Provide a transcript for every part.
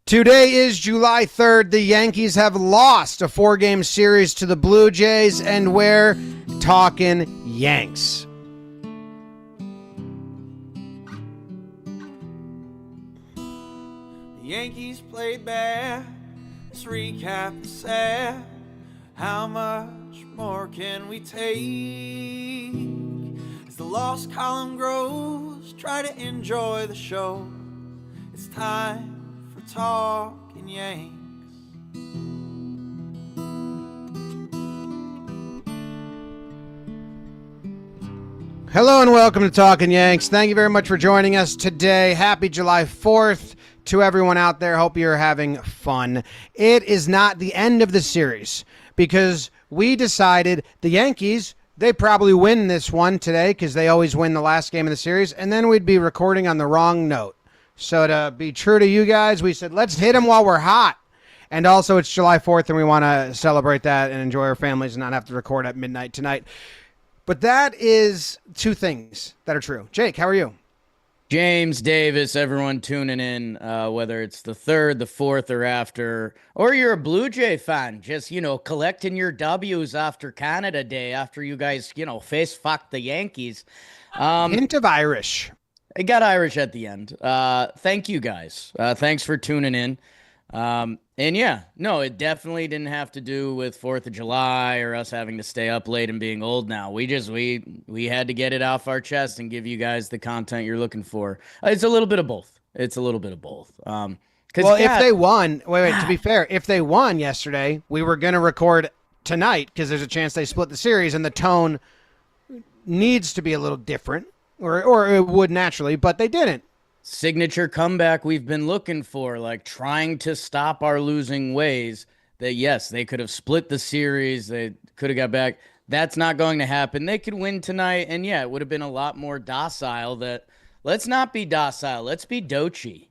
Today is July 3rd. The Yankees have lost a 4-game series to the Blue Jays, and we're talking Yanks. The Yankees played bad. Let's recap the sad. How much more can we take? As the loss column grows, try to enjoy the show. It's time for Talkin' Yanks. Hello and welcome to Talkin' Yanks. Thank you very much for joining us today. Happy July 4th to everyone out there. Hope you're having fun. It is not the end of the series because we decided the Yankees, they probably win this one today because they always win the last game of the series, and then we'd be recording on the wrong note. So to be true to you guys, we said, let's hit them while we're hot. And also it's July 4th and we want to celebrate that and enjoy our families and not have to record at midnight tonight. But that is two things that are true. Jake, how are you? James, Davis, everyone tuning in, whether it's the 3rd, the 4th, or after, or you're a Blue Jay fan, just, collecting your W's after Canada Day, after you guys, face fucked the Yankees. Hint of Irish. It got Irish at the end. Thank you guys. Thanks for tuning in. And yeah, no, it definitely didn't have to do with 4th of July or us having to stay up late and being old now. We had to get it off our chest and give you guys the content you're looking for. It's a little bit of both. Well, if they won, wait, to be fair, if they won yesterday, we were going to record tonight because there's a chance they split the series and the tone needs to be a little different, or it would naturally, but they didn't. Signature comeback we've been looking for, like trying to stop our losing ways. That yes, they could have split the series. They could have got back. That's not going to happen. They could win tonight, and yeah, it would have been a lot more docile. Let's not be docile. Let's be dochi.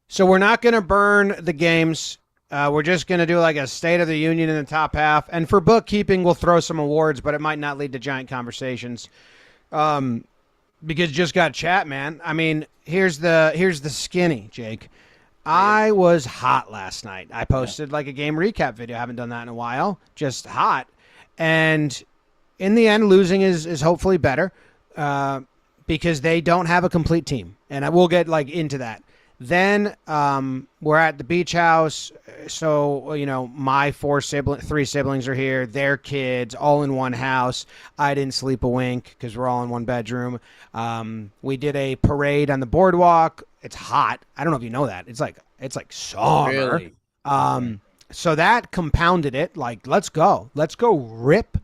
So we're not going to burn the games. We're just going to do like a State of the Union in the top half. And for bookkeeping, we'll throw some awards, but it might not lead to giant conversations. Because just got chat, man. I mean, here's the skinny, Jake. I was hot last night. I posted like a game recap video. I haven't done that in a while. Just hot. And in the end, losing is hopefully better because they don't have a complete team. And I will get like into that. Then we're at the beach house. So, my three siblings are here. Their kids, all in one house. I didn't sleep a wink because we're all in one bedroom. We did a parade on the boardwalk. It's hot. I don't know if you know that. It's like summer. Really? So that compounded it. Like, let's go. Let's go rip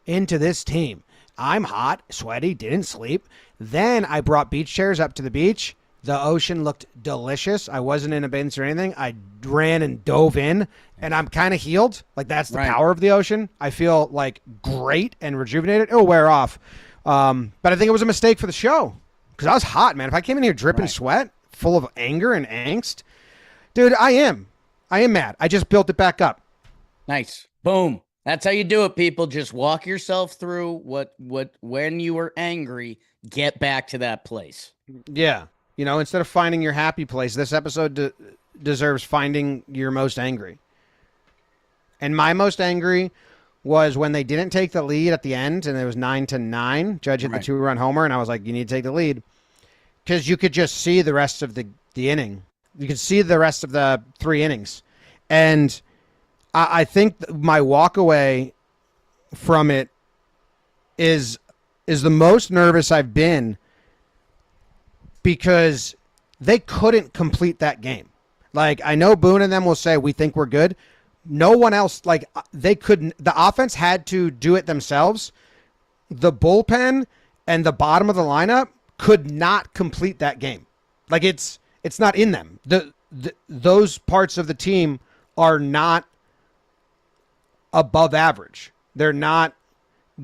into this team. I'm hot, sweaty, didn't sleep. Then I brought beach chairs up to the beach. The ocean looked delicious. I wasn't in a bin or anything. I ran and dove in, and I'm kind of healed. Like, that's the power of the ocean. I feel, like, great and rejuvenated. It'll wear off. But I think it was a mistake for the show because I was hot, man. If I came in here dripping sweat, full of anger and angst, dude, I am mad. I just built it back up. Nice. Boom. That's how you do it, people. Just walk yourself through when you were angry, get back to that place. Yeah. Instead of finding your happy place, this episode deserves finding your most angry. And my most angry was when they didn't take the lead at the end, and it was 9-9. Judge hit the 2-run homer, and I was like, you need to take the lead. Because you could just see the rest of the inning. You could see the rest of the 3 innings. And I think my walk away from it is the most nervous I've been because they couldn't complete that game. Like, I know Boone and them will say, we think we're good. No one else, like, they couldn't. The offense had to do it themselves. The bullpen and the bottom of the lineup could not complete that game. Like, it's not in them. Those parts of the team are not above average. They're not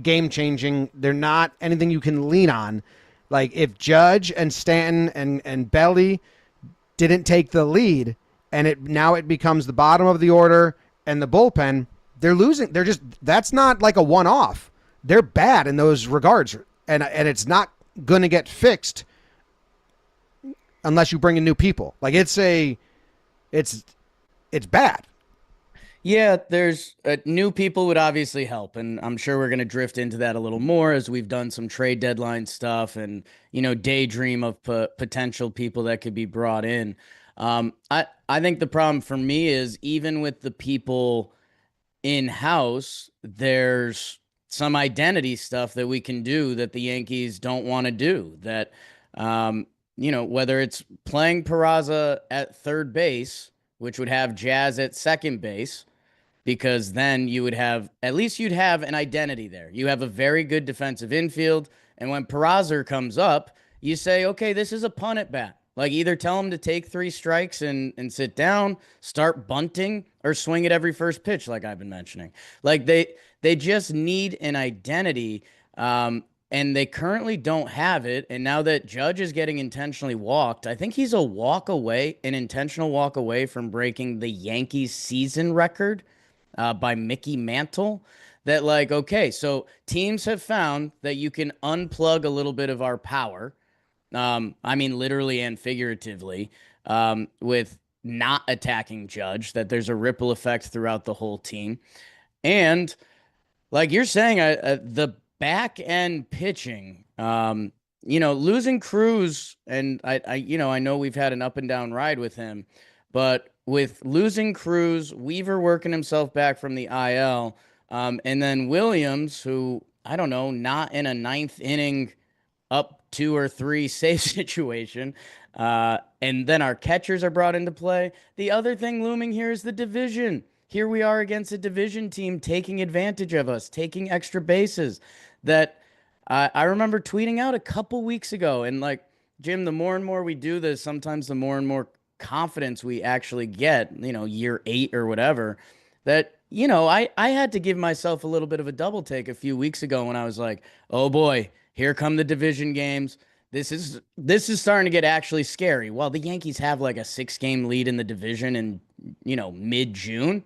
game-changing. They're not anything you can lean on. Like, if Judge and Stanton and Belly didn't take the lead, and now it becomes the bottom of the order and the bullpen, they're losing. That's not like a one-off. They're bad in those regards, and it's not going to get fixed unless you bring in new people. Like, it's it's bad. Yeah, there's new people would obviously help, and I'm sure we're going to drift into that a little more as we've done some trade deadline stuff and daydream of potential people that could be brought in. I think the problem for me is even with the people in house, there's some identity stuff that we can do that the Yankees don't want to do. That whether it's playing Peraza at third base, which would have Jazz at second base, because then you'd have an identity there. You have a very good defensive infield, and when Peraza comes up, you say, okay, this is a punt at bat. Like, either tell him to take 3 strikes and sit down, start bunting, or swing at every first pitch, like I've been mentioning. Like, they just need an identity, and they currently don't have it. And now that Judge is getting intentionally walked, I think he's an intentional walk away from breaking the Yankees season record by Mickey Mantle. That, like, okay, so teams have found that you can unplug a little bit of our power. I mean, literally and figuratively, with not attacking Judge, that there's a ripple effect throughout the whole team. And like you're saying, the back end pitching, losing Cruz, and I know we've had an up and down ride with him, but with losing Cruz, Weaver working himself back from the IL, and then Williams, who, I don't know, not in a 9th inning up 2 or 3 save situation. And then our catchers are brought into play. The other thing looming here is the division. Here we are against a division team taking advantage of us, taking extra bases that I remember tweeting out a couple weeks ago. And like, Jim, the more and more we do this, sometimes the more and more confidence we actually get, year 8 or whatever, that, I had to give myself a little bit of a double take a few weeks ago when I was like, oh boy, here come the division games. This is starting to get actually scary. While the Yankees have like a 6-game lead in the division in, mid-June,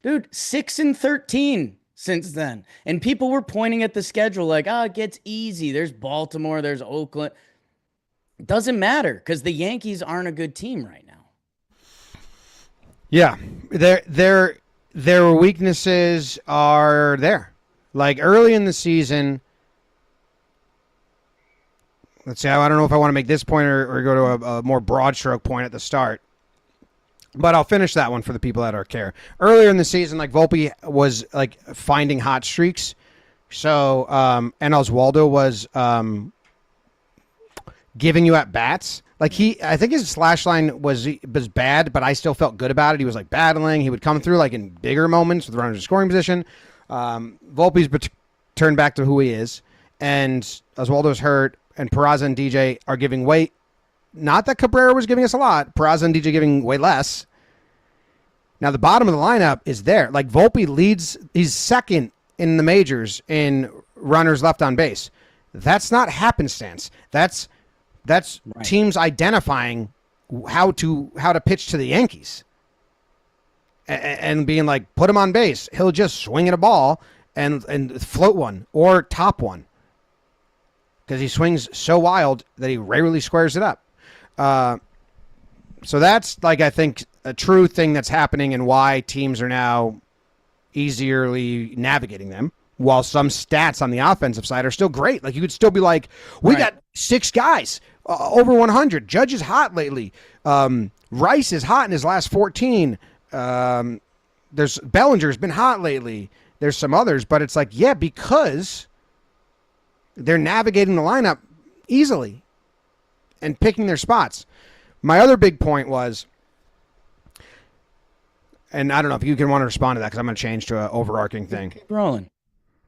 dude, 6-13 since then. And people were pointing at the schedule like, it gets easy. There's Baltimore, there's Oakland. It doesn't matter because the Yankees aren't a good team right now. Yeah, their weaknesses are there. Like early in the season, let's see, I don't know if I want to make this point or go to a more broad stroke point at the start. But I'll finish that one for the people that are care. Earlier in the season, like Volpe was like finding hot streaks. So, and Oswaldo was giving you at bats. Like I think his slash line was bad, but I still felt good about it. He was like battling. He would come through like in bigger moments with runners in scoring position. Volpe's turned back to who he is, and Oswaldo's hurt, and Peraza and DJ are giving way. Not that Cabrera was giving us a lot. Peraza and DJ giving way less. Now the bottom of the lineup is there. Like Volpe leads. He's second in the majors in runners left on base. That's not happenstance. That's right. Teams identifying how to pitch to the Yankees and being like, put him on base. He'll just swing at a ball and float one or top one because he swings so wild that he rarely squares it up. So that's like, I think, a true thing that's happening and why teams are now easierly navigating them. While some stats on the offensive side are still great. Like you could still be like, we got 6 guys over 100. Judge is hot lately. Rice is hot in his last 14. There's Bellinger's been hot lately. There's some others, but it's like, yeah, because they're navigating the lineup easily and picking their spots. My other big point was, and I don't know if you can want to respond to that because I'm going to change to an overarching thing. Keep rolling.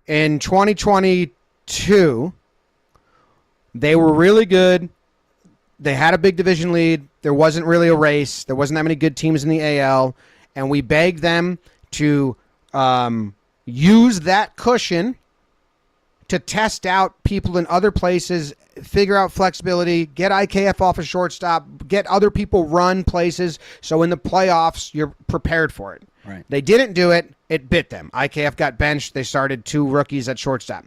In 2022, they were really good. They had a big division lead. There wasn't really a race. There wasn't that many good teams in the AL. And we begged them to use that cushion to test out people in other places, figure out flexibility, get IKF off a shortstop, get other people run places. So in the playoffs, you're prepared for it. Right. They didn't do it. It bit them. IKF got benched. They started 2 rookies at shortstop.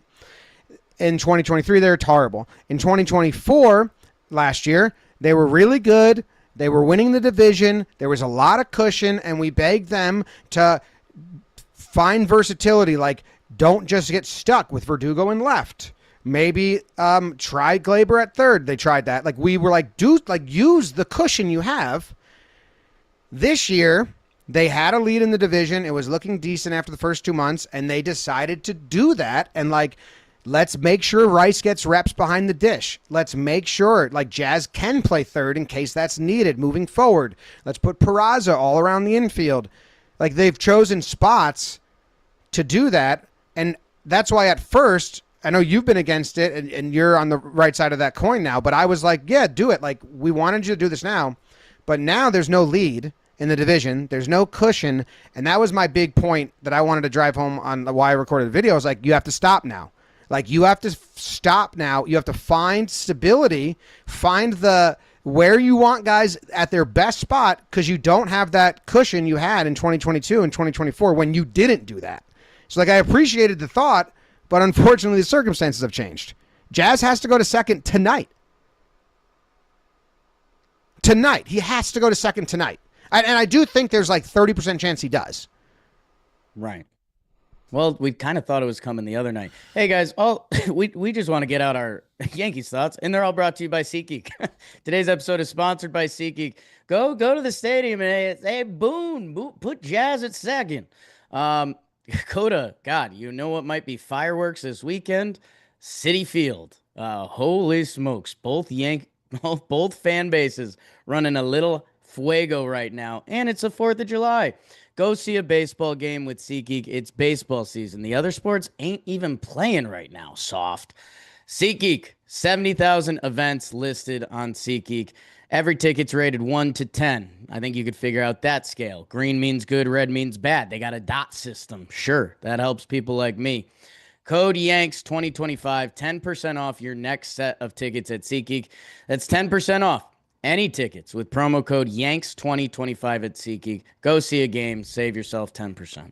In 2023, they were horrible. In 2024, last year, they were really good. They were winning the division. There was a lot of cushion, and we begged them to find versatility. Like, don't just get stuck with Verdugo in left. Maybe try Glaber at third. They tried that. Like, we were like, use the cushion you have. This year, they had a lead in the division. It was looking decent after the first 2 months, and they decided to do that. And, like, let's make sure Rice gets reps behind the dish. Let's make sure, like, Jazz can play third in case that's needed moving forward. Let's put Peraza all around the infield. Like, they've chosen spots to do that, and that's why at first, I know you've been against it, and you're on the right side of that coin now, but I was like, yeah, do it. Like, we wanted you to do this now, but now there's no lead in the division. There's no cushion, and that was my big point that I wanted to drive home on why I recorded the video. I was like, you have to stop now. Like, you have to stop now. You have to find stability, find where you want guys at their best spot, because you don't have that cushion you had in 2022 and 2024 when you didn't do that. So, like, I appreciated the thought, but unfortunately the circumstances have changed. Jazz has to go to second tonight. Tonight. He has to go to second tonight. And I do think there's like 30% chance he does. Right. Well, we kind of thought it was coming the other night. Hey, guys, we just want to get out our Yankees thoughts, and they're all brought to you by SeatGeek. Today's episode is sponsored by SeatGeek. Go to the stadium and hey, boom, put Jazz at second. Coda, God, you know what might be fireworks this weekend? Citi Field. Holy smokes. Both fan bases running a little fuego right now, and it's the 4th of July. Go see a baseball game with SeatGeek. It's baseball season. The other sports ain't even playing right now. Soft. SeatGeek, 70,000 events listed on SeatGeek. Every ticket's rated 1 to 10. I think you could figure out that scale. Green means good, red means bad. They got a dot system. Sure, that helps people like me. Code Yanks 2025, 10% off your next set of tickets at SeatGeek. That's 10% off any tickets with promo code Yanks 2025 at SeatGeek. Go see a game, save yourself 10%.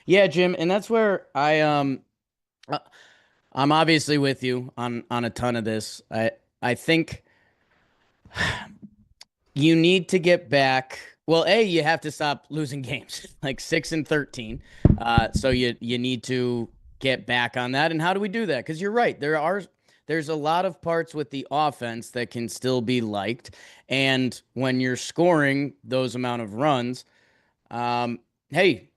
Yeah, Jim, and that's where I'm obviously with you on a ton of this. I think you need to get back. Well, you have to stop losing games, like 6 and 13. So you need to get back on that. And how do we do that? Because you're right. There's a lot of parts with the offense that can still be liked. And when you're scoring those amount of runs, okay.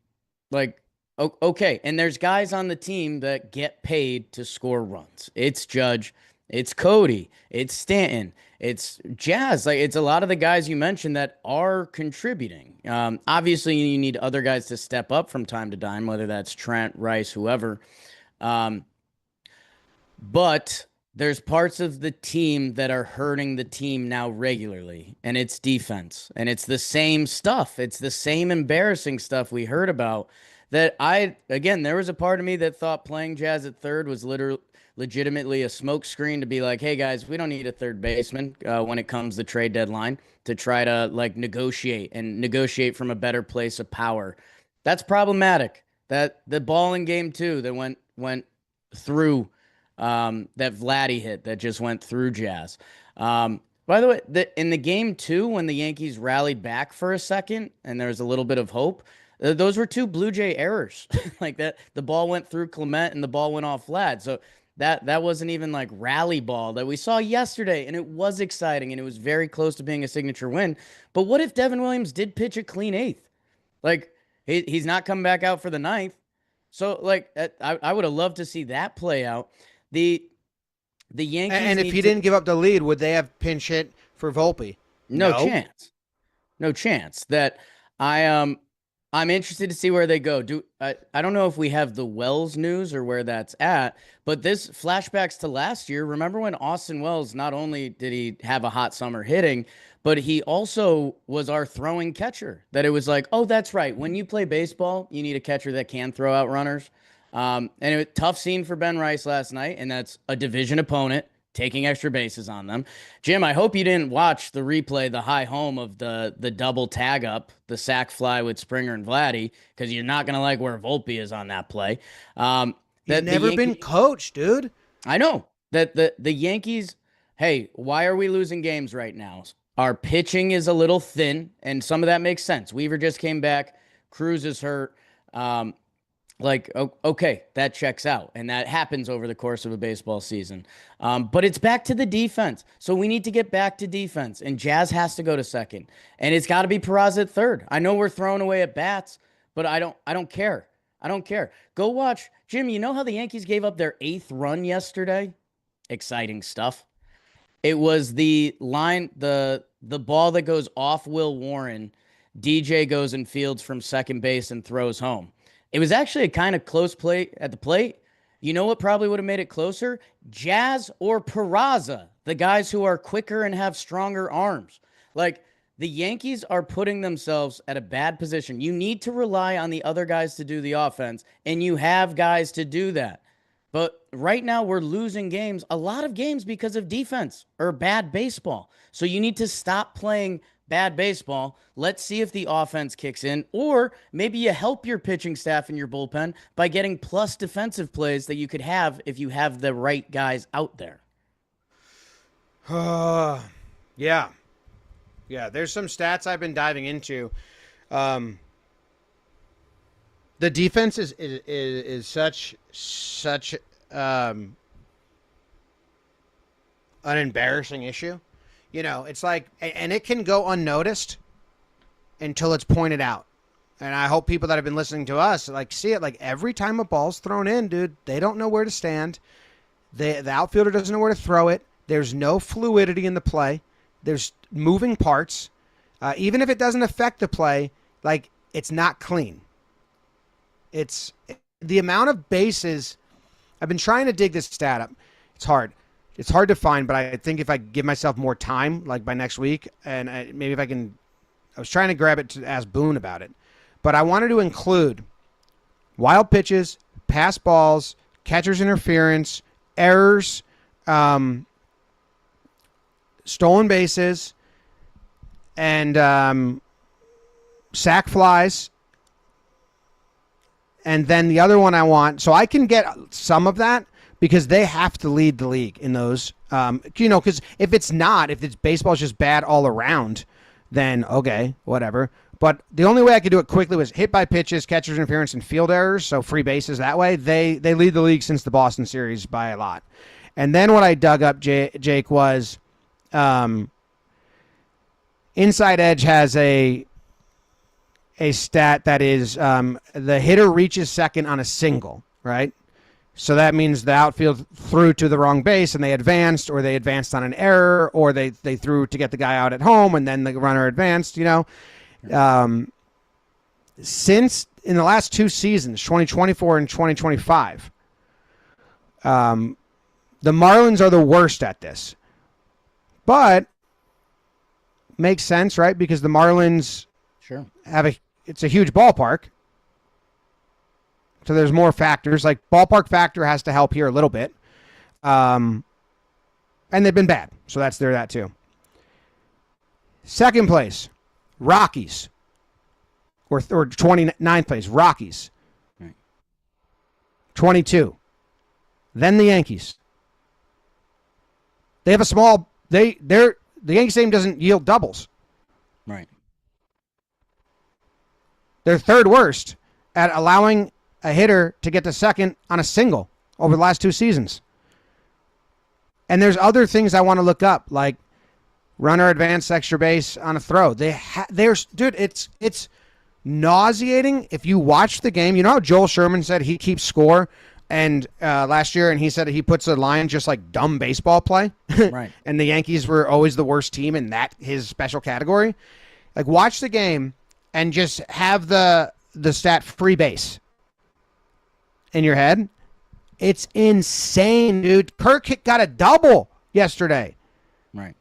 And there's guys on the team that get paid to score runs. It's Judge, it's Cody, it's Stanton, it's Jazz. Like, it's a lot of the guys you mentioned that are contributing. Obviously, you need other guys to step up from time to time, whether that's Trent, Rice, whoever. But there's parts of the team that are hurting the team now regularly, and it's defense. And it's the same stuff. It's the same embarrassing stuff we heard about that there was a part of me that thought playing Jazz at third was legitimately a smoke screen to be like, hey, guys, we don't need a third baseman when it comes to trade deadline to try to, like, negotiate from a better place of power. That's problematic. That the ball in game 2 that went through that Vladdy hit that just went through Jazz. By the way, in the game 2, when the Yankees rallied back for a second and there was a little bit of hope, those were 2 Blue Jay errors. Like that, the ball went through Clement and the ball went off Vlad. So that wasn't even like rally ball that we saw yesterday, and it was exciting and it was very close to being a signature win. But what if Devin Williams did pitch a clean 8th? Like, he's not coming back out for the 9th. So, like, I would have loved to see that play out. The Yankees, and if he didn't give up the lead, would they have pinch hit for Volpe? No chance. That I'm interested to see where they go. I don't know if we have the Wells news or where that's at, but this flashbacks to last year. Remember when Austin Wells, not only did he have a hot summer hitting, but he also was our throwing catcher. That it was like, oh, that's right. When you play baseball, you need a catcher that can throw out runners. And it was a tough scene for Ben Rice last night, and that's a division opponent taking extra bases on them. Jim, I hope you didn't watch the replay, the high home of the double tag up, the sac fly with Springer and Vladdy, because you're not going to like where Volpe is on that play. He's never been coached, dude. I know. That the Yankees, hey, why are we losing games right now? Our pitching is a little thin, and some of that makes sense. Weaver just came back. Cruz is hurt. Okay, that checks out, and that happens over the course of a baseball season. But it's back to the defense, so we need to get back to defense, and Jazz has to go to second, and it's got to be Peraza at third. I know we're throwing away at bats, but I don't care. I don't care. Go watch, Jim. You know how the Yankees gave up their 8th run yesterday? Exciting stuff. It was the ball that goes off Will Warren. DJ goes and fields from second base and throws home. It was actually a kind of close play at the plate. You know what probably would have made it closer? Jazz or Peraza, the guys who are quicker and have stronger arms. Like, the Yankees are putting themselves at a bad position. You need to rely on the other guys to do the offense, and you have guys to do that. But right now we're losing games, a lot of games because of defense or bad baseball. So you need to stop playing bad baseball. Let's see if the offense kicks in, or maybe you help your pitching staff and your bullpen by getting plus defensive plays that you could have if you have the right guys out there. Yeah. There's some stats I've been diving into. The defense is such an embarrassing issue. You know, it's like, and it can go unnoticed until it's pointed out. And I hope people that have been listening to us like see it. Like, every time a ball's thrown in, dude, they don't know where to stand. The outfielder doesn't know where to throw it. There's no fluidity in the play. There's moving parts. Even if it doesn't affect the play, like, it's not clean. It's the amount of bases. I've been trying to dig this stat up. It's hard. It's hard to find, but I think if I give myself more time, like by next week, and maybe if I can, I was trying to grab it to ask Boone about it, but I wanted to include wild pitches, pass balls, catcher's interference, errors, stolen bases, and sac flies. And then the other one I want, so I can get some of that, because they have to lead the league in those. Because if it's baseball's just bad all around, then okay, whatever. But the only way I could do it quickly was hit by pitches, catcher's interference, and field errors, so free bases that way. They lead the league since the Boston series by a lot. And then what I dug up, Jake, was Inside Edge has a stat that is the hitter reaches second on a single, right? So that means the outfield threw to the wrong base and they advanced, or they advanced on an error, or they threw to get the guy out at home and then the runner advanced, you know. Since in the last 2 seasons, 2024 and 2025, the Marlins are the worst at this. But makes sense, right? Because the Marlins have it's a huge ballpark. So there's more factors. Like, ballpark factor has to help here a little bit. And they've been bad. So that's that too. Second place, Rockies. Or 29th place, Rockies. Right. 22. Then the Yankees. They have a small the Yankees team doesn't yield doubles. Right. They're third worst at allowing a hitter to get to second on a single over the last 2 seasons. And there's other things I want to look up, like runner advance extra base on a throw. Dude, it's nauseating. If you watch the game, you know how Joel Sherman said he keeps score and last year, and he said he puts a line just like dumb baseball play. Right. And the Yankees were always the worst team in his special category. Like, watch the game and just have the stat free base in your head. It's insane, dude. Kirk got a double yesterday. Right.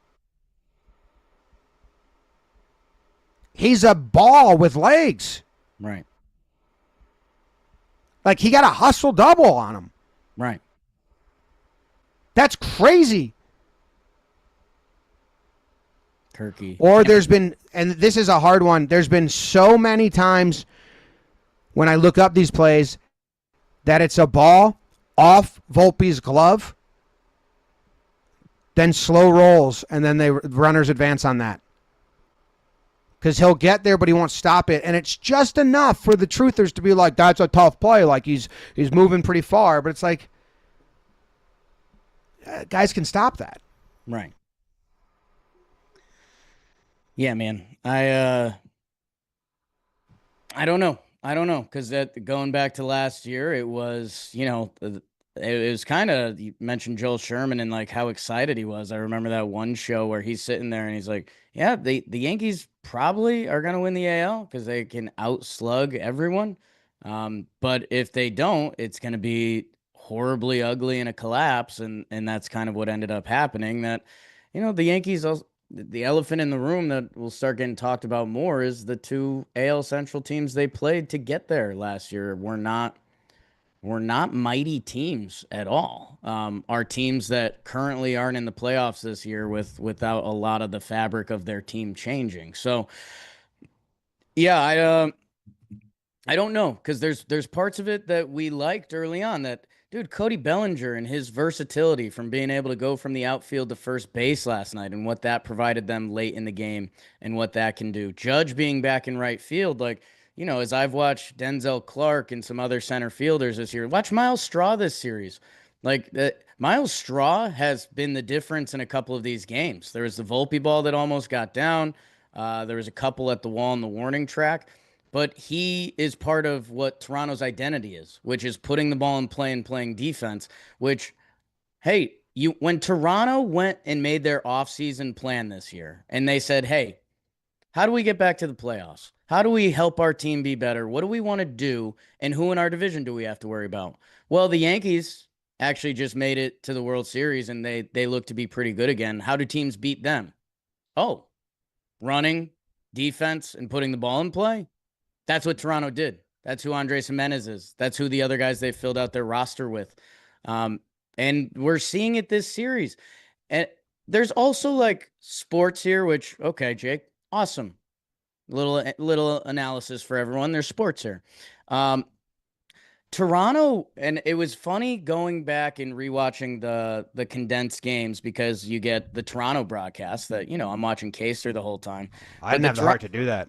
He's a ball with legs. Right. Like, he got a hustle double on him. Right. That's crazy. Kirky. Or there's been, and this is a hard one, there's been so many times when I look up these plays that it's a ball off Volpe's glove, then slow rolls, and then runners advance on that. because he'll get there, but he won't stop it. And it's just enough for the truthers to be like, that's a tough play. Like he's moving pretty far, but it's like guys can stop that. Right. Yeah, man. I don't know. Because going back to last year, it was, it was kind of, you mentioned Joel Sherman and like how excited he was. I remember that one show where he's sitting there and he's like, yeah, the Yankees probably are going to win the AL because they can outslug everyone. But if they don't, it's going to be horribly ugly in a collapse. And that's kind of what ended up happening. That, the Yankees, the elephant in the room that will start getting talked about more is the two AL Central teams they played to get there last year were not mighty teams at all. Are teams that currently aren't in the playoffs this year without a lot of the fabric of their team changing. So, yeah, I don't know, because there's parts of it that we liked early on. That dude, Cody Bellinger and his versatility from being able to go from the outfield to first base last night and what that provided them late in the game and what that can do. Judge being back in right field, like, as I've watched Denzel Clark and some other center fielders this year, watch Miles Straw this series. Like, Miles Straw has been the difference in a couple of these games. There was the Volpe ball that almost got down. There was a couple at the wall in the warning track. But he is part of what Toronto's identity is, which is putting the ball in play and playing defense, which, hey, when Toronto went and made their offseason plan this year and they said, hey, how do we get back to the playoffs? How do we help our team be better? What do we want to do? And who in our division do we have to worry about? Well, the Yankees actually just made it to the World Series and they look to be pretty good again. How do teams beat them? Oh, running, defense, and putting the ball in play. That's what Toronto did. That's who Andres Jimenez is. That's who the other guys they filled out their roster with. And we're seeing it this series. And there's also like sports here, which, okay, Jake, awesome. Little analysis for everyone. There's sports here. Toronto, and it was funny going back and rewatching the condensed games because you get the Toronto broadcast that, I'm watching Kaser the whole time. I didn't have the heart to do that.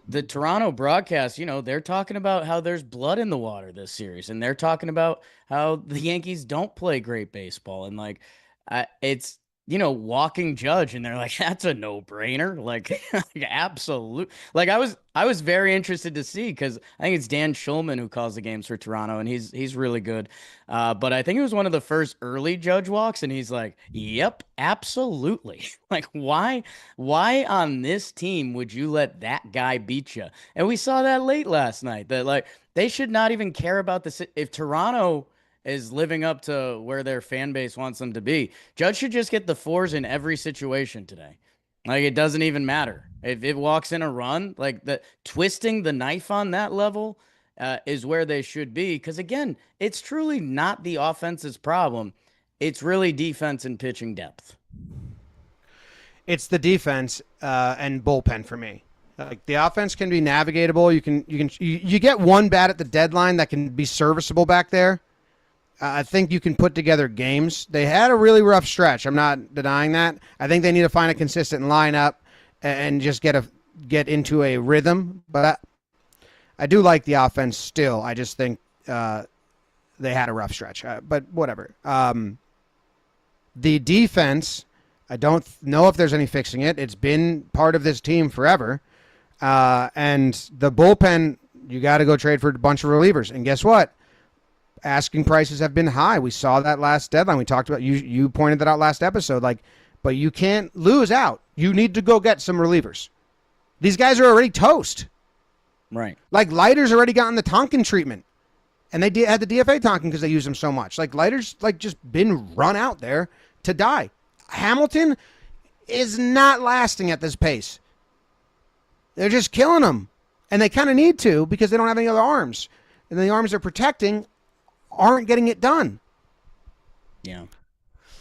The Toronto broadcast, they're talking about how there's blood in the water this series, and they're talking about how the Yankees don't play great baseball, and like, it's walking Judge, and they're like, that's a no-brainer, like, absolute. Like, I was very interested to see because I think it's Dan Schulman who calls the games for Toronto, and he's really good. But I think it was one of the first early Judge walks, and he's like, yep, absolutely. Like, why on this team would you let that guy beat you? And we saw that late last night, that like they should not even care about this. If Toronto is living up to where their fan base wants them to be, Judge should just get the fours in every situation today. Like, it doesn't even matter. If it walks in a run, like twisting the knife on that level is where they should be. Because, again, it's truly not the offense's problem. It's really defense and pitching depth. It's the defense and bullpen for me. Like, the offense can be navigatable. You get one bat at the deadline that can be serviceable back there. I think you can put together games. They had a really rough stretch. I'm not denying that. I think they need to find a consistent lineup and just get into a rhythm. But I do like the offense still. I just think they had a rough stretch. But whatever. The defense, I don't know if there's any fixing it. It's been part of this team forever. And the bullpen, you got to go trade for a bunch of relievers. And guess what? Asking prices have been high. We saw that last deadline. We talked about, you pointed that out last episode. Like, but you can't lose out. You need to go get some relievers. These guys are already toast. Right. Like, Leiter's already gotten the Talkin treatment. And they had the DFA Talkin because they use him so much. Like, Leiter's like just been run out there to die. Hamilton is not lasting at this pace. They're just killing him. And they kind of need to because they don't have any other arms. And the arms they're protecting aren't getting it done. Yeah.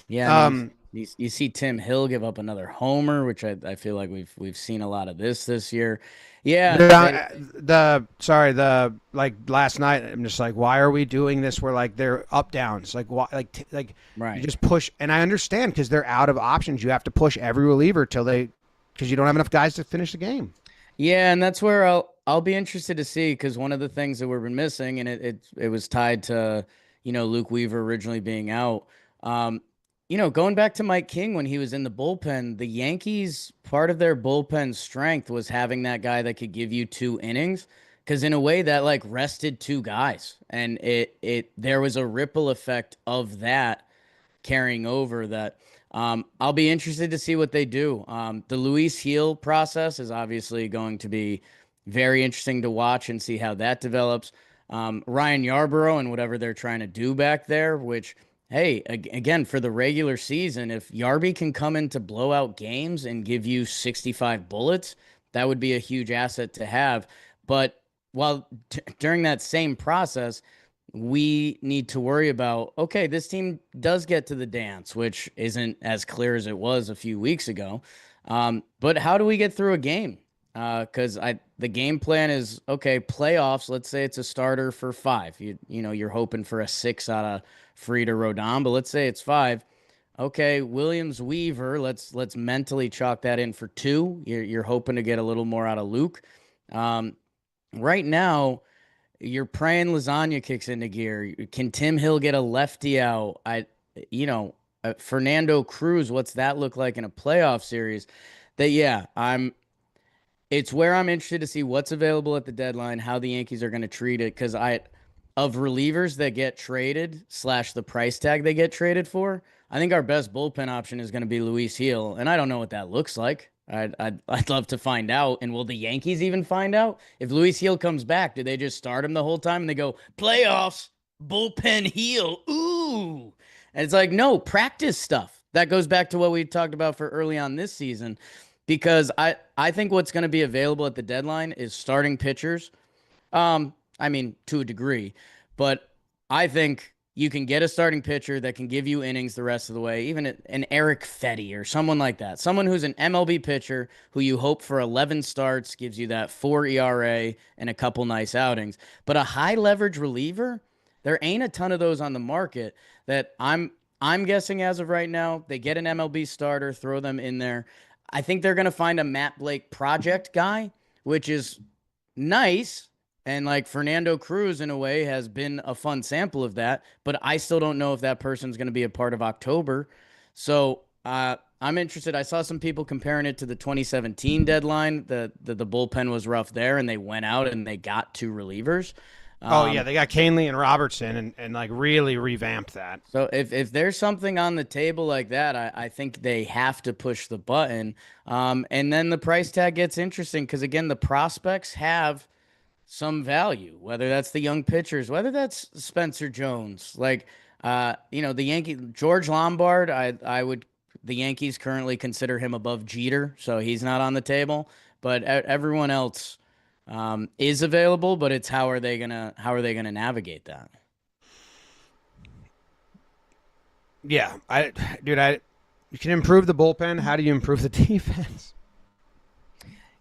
Yeah. You see Tim Hill give up another homer, which I feel like we've seen a lot of this year. Yeah. Like last night, I'm just like, why are we doing this? Where like they're up downs, like why, like right. You just push, and I understand because they're out of options. You have to push every reliever because you don't have enough guys to finish the game. Yeah, and that's where I'll be interested to see because one of the things that we've been missing, and it was tied to Luke Weaver originally being out. Um, going back to Mike King when he was in the bullpen, the Yankees part of their bullpen strength was having that guy that could give you 2 innings. Because in a way that like rested 2 guys, and it there was a ripple effect of that carrying over that I'll be interested to see what they do. The Luis Heel process is obviously going to be very interesting to watch and see how that develops. Ryan Yarborough and whatever they're trying to do back there, which, hey, again, for the regular season, if Yarby can come in to blow out games and give you 65 bullets, that would be a huge asset to have. But while during that same process, we need to worry about, okay, this team does get to the dance, which isn't as clear as it was a few weeks ago. But how do we get through a game? Because the game plan is okay, playoffs. Let's say it's a starter for 5. You're hoping for a 6 out of Frieda Rodon, but let's say it's 5. Okay, Williams Weaver. Let's mentally chalk that in for 2. You're hoping to get a little more out of Luke. Right now, you're praying Lasagna kicks into gear. Can Tim Hill get a lefty out? Fernando Cruz, what's that look like in a playoff series? It's where I'm interested to see what's available at the deadline, how the Yankees are going to treat it. Because of relievers that get traded / the price tag they get traded for, I think our best bullpen option is going to be Luis Heel, and I don't know what that looks like. I'd love to find out. And will the Yankees even find out? If Luis Heel comes back, do they just start him the whole time and they go, playoffs, bullpen Heel? Ooh. And it's like, no, practice stuff. That goes back to what we talked about for early on this season. Because I think what's going to be available at the deadline is starting pitchers. I mean, to a degree. But I think you can get a starting pitcher that can give you innings the rest of the way, even an Eric Fetty or someone like that. Someone who's an MLB pitcher who you hope for 11 starts, gives you that 4 ERA and a couple nice outings. But a high leverage reliever, there ain't a ton of those on the market that I'm guessing as of right now. They get an MLB starter, throw them in there. I think they're going to find a Matt Blake project guy, which is nice. And like Fernando Cruz, in a way, has been a fun sample of that. But I still don't know if that person's going to be a part of October. So I'm interested. I saw some people comparing it to the 2017 deadline. The bullpen was rough there, and they went out and they got 2 relievers. Oh yeah, they got Canely and Robertson and like really revamped that. So if there's something on the table like that, I think they have to push the button. And then the price tag gets interesting because, again, the prospects have some value, whether that's the young pitchers, whether that's Spencer Jones, the Yankee George Lombard. The Yankees currently consider him above Jeter, so he's not on the table. But everyone else is available. But it's how are they gonna navigate that? Yeah, you can improve the bullpen. How do you improve the defense?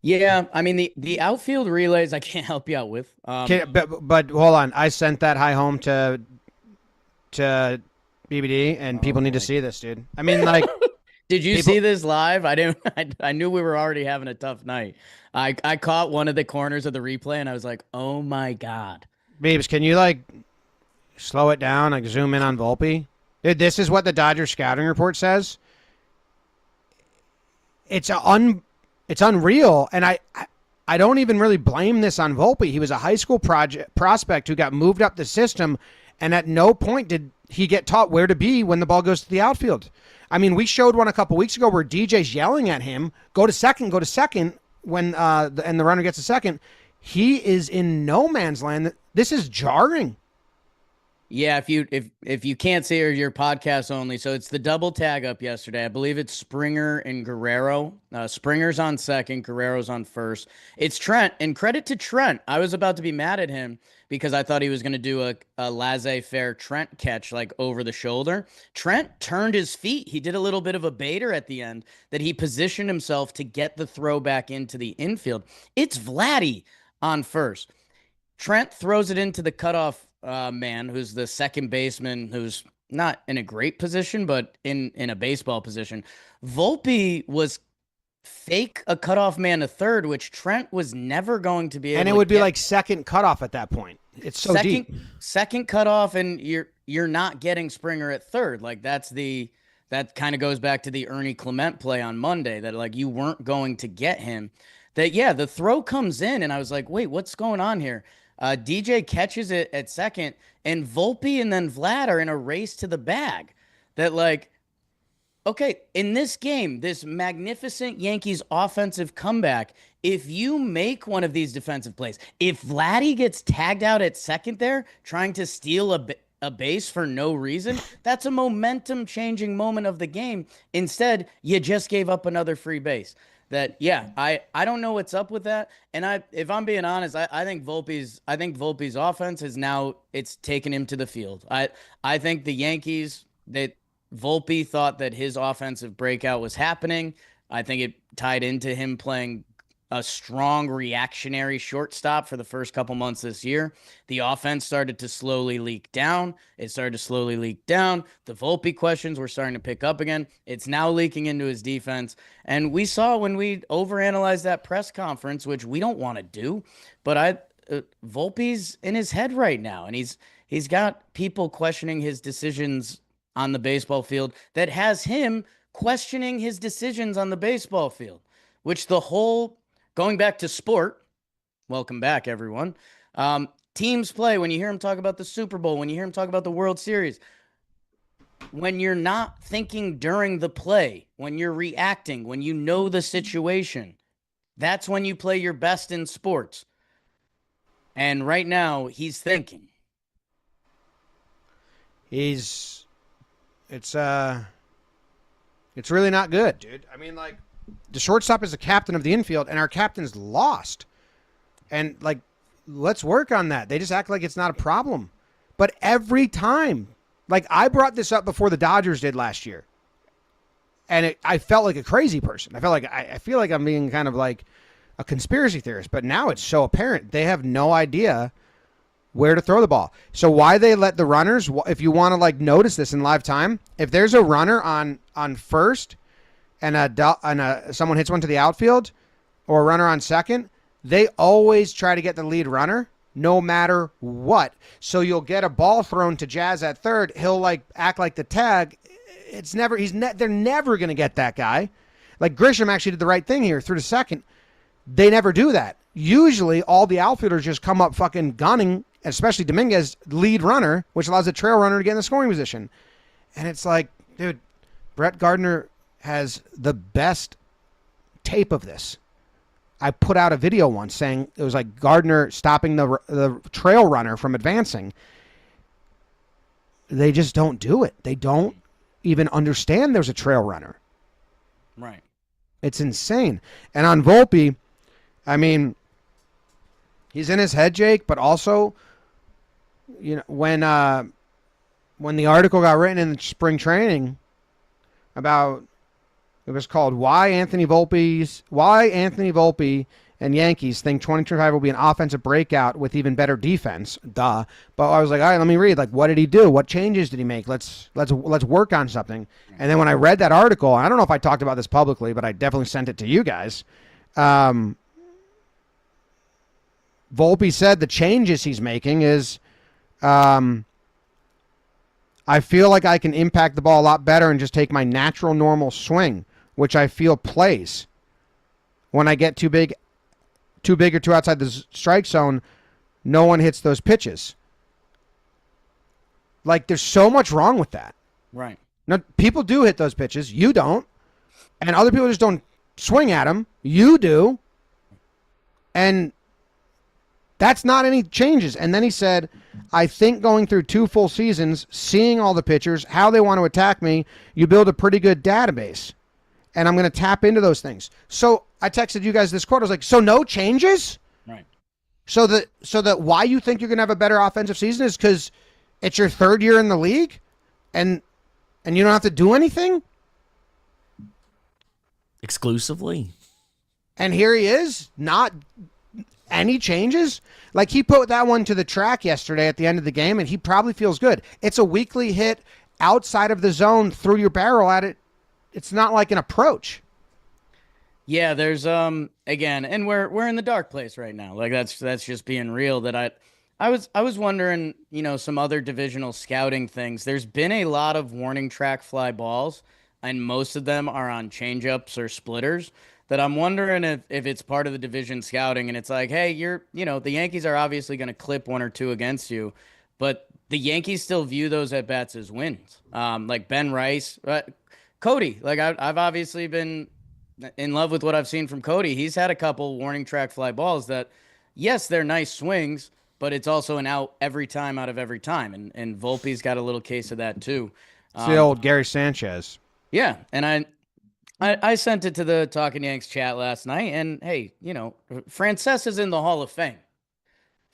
Yeah, I mean the outfield relays I can't help you out with. But hold on, I sent that high home to BBD, and people need to see this, dude. I mean, like, did you see this live? I didn't. I knew we were already having a tough night. I caught one of the corners of the replay, and I was like, oh my god. Beebs, can you like slow it down, like zoom in on Volpe? Dude, this is what the Dodgers scouting report says. It's unreal, and I don't even really blame this on Volpe. He was a high school prospect who got moved up the system, and at no point did he get taught where to be when the ball goes to the outfield. I mean, we showed one a couple weeks ago where DJ's yelling at him, go to second, when and the runner gets a second. He is in no man's land. This is jarring. Yeah, if you can't see it, or your podcast only, so it's the double tag up yesterday. I believe it's Springer and Guerrero. Springer's on second, Guerrero's on first. It's Trent, and credit to Trent. I was about to be mad at him because I thought he was going to do a laissez-faire Trent catch like over the shoulder. Trent turned his feet. He did a little bit of a baiter at the end that he positioned himself to get the throw back into the infield. It's Vladdy on first. Trent throws it into the cutoff man, who's the second baseman, who's not in a great position, but in a baseball position. Volpe was fake a cutoff man to third, which Trent was never going to be able to And it would be like second cutoff at that point. It's so deep. Second cutoff, and you're not getting Springer at third. Like that kind of goes back to the Ernie Clement play on Monday, that like you weren't going to get him. That the throw comes in, and I was like, wait, what's going on here? DJ catches it at second, and Volpe and then Vlad are in a race to the bag. That like, okay, in this game, this magnificent Yankees offensive comeback, if you make one of these defensive plays, if Vladdy gets tagged out at second there, trying to steal a base for no reason, that's a momentum-changing moment of the game. Instead, you just gave up another free base. That I don't know what's up with that. And if I'm being honest, I think Volpe's offense is now, it's taken him to the field. I think the Yankees, that Volpe thought that his offensive breakout was happening. I think it tied into him playing a strong reactionary shortstop for the first couple months this year. The offense started to slowly leak down. The Volpe questions were starting to pick up again. It's now leaking into his defense. And we saw when we overanalyzed that press conference, which we don't want to do, but Volpe's in his head right now. And he's got people questioning his decisions on the baseball field that has him questioning his decisions on the baseball field, which going back to sport, welcome back, everyone. Teams play, when you hear him talk about the Super Bowl, when you hear him talk about the World Series, when you're not thinking during the play, when you're reacting, when you know the situation, that's when you play your best in sports. And right now, he's thinking. It's really not good, dude. I mean, like, the shortstop is the captain of the infield, and our captain's lost. And, like, let's work on that. They just act like it's not a problem. But every time, like, I brought this up before the Dodgers did last year, and I felt like a crazy person. I feel like I'm being kind of like a conspiracy theorist, but now it's so apparent. They have no idea where to throw the ball. So why they let the runners, if you want to like notice this in live time, if there's a runner on first and someone hits one to the outfield, or a runner on second, they always try to get the lead runner no matter what. So you'll get a ball thrown to Jazz at third. He'll like act like the tag. They're never going to get that guy. Like Grisham actually did the right thing here through to second. They never do that. Usually all the outfielders just come up fucking gunning, especially Dominguez, lead runner, which allows the trail runner to get in the scoring position. And it's like, dude, Brett Gardner has the best tape of this. I put out a video once saying it was like Gardner stopping the trail runner from advancing. They just don't do it. They don't even understand there's a trail runner. Right. It's insane. And on Volpe, I mean, he's in his head, Jake, but also, you know, when the article got written in spring training about, it was called Why Anthony Volpe and Yankees think 2025 will be an offensive breakout with even better defense. Duh. But I was like, all right, let me read. Like, what did he do? What changes did he make? Let's work on something. And then when I read that article, I don't know if I talked about this publicly, but I definitely sent it to you guys. Volpe said the changes he's making is, I feel like I can impact the ball a lot better and just take my natural, normal swing, which I feel plays. When I get too big or too outside the strike zone, no one hits those pitches. Like, there's so much wrong with that. Right. Now, people do hit those pitches. You don't. And other people just don't swing at them. You do. And that's not any changes. And then he said, I think going through 2 full seasons, seeing all the pitchers, how they want to attack me, you build a pretty good database. And I'm going to tap into those things. So I texted you guys this quote. I was like, so no changes? Right. So that why you think you're going to have a better offensive season is because it's your 3rd year in the league and you don't have to do anything? Exclusively. And here he is, not any changes. Like, he put that one to the track yesterday at the end of the game, and he probably feels good. It's a weekly hit outside of the zone through your barrel at it. It's not like an approach. Yeah, there's again, and we're in the dark place right now. Like that's just being real. That I was wondering, some other divisional scouting things. There's been a lot of warning track fly balls, and most of them are on changeups or splitters. That I'm wondering if it's part of the division scouting, and it's like, hey, the Yankees are obviously going to clip one or two against you, but the Yankees still view those at bats as wins. Like Ben Rice, Cody. Like I've obviously been in love with what I've seen from Cody. He's had a couple warning track fly balls that, yes, they're nice swings, but it's also an out every time out of every time. And Volpe's got a little case of that too. It's the old Gary Sanchez. Yeah, and I sent it to the Talkin Yanks chat last night, and hey, Francesa's in the Hall of Fame.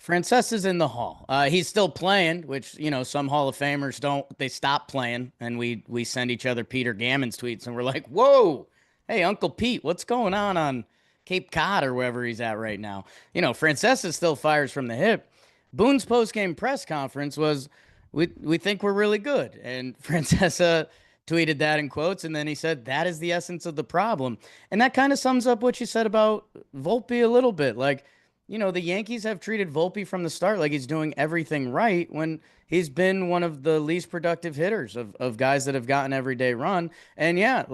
Francesa's in the Hall. He's still playing, which some Hall of Famers don't. They stop playing, and we send each other Peter Gammons tweets, and we're like, "Whoa, hey, Uncle Pete, what's going on Cape Cod or wherever he's at right now?" Francesa still fires from the hip. Boone's post-game press conference was, "We think we're really good," and Francesa tweeted that in quotes, and then he said, "That is the essence of the problem," and that kind of sums up what you said about Volpe a little bit, like. The Yankees have treated Volpe from the start like he's doing everything right when he's been one of the least productive hitters of guys that have gotten everyday run. And yeah,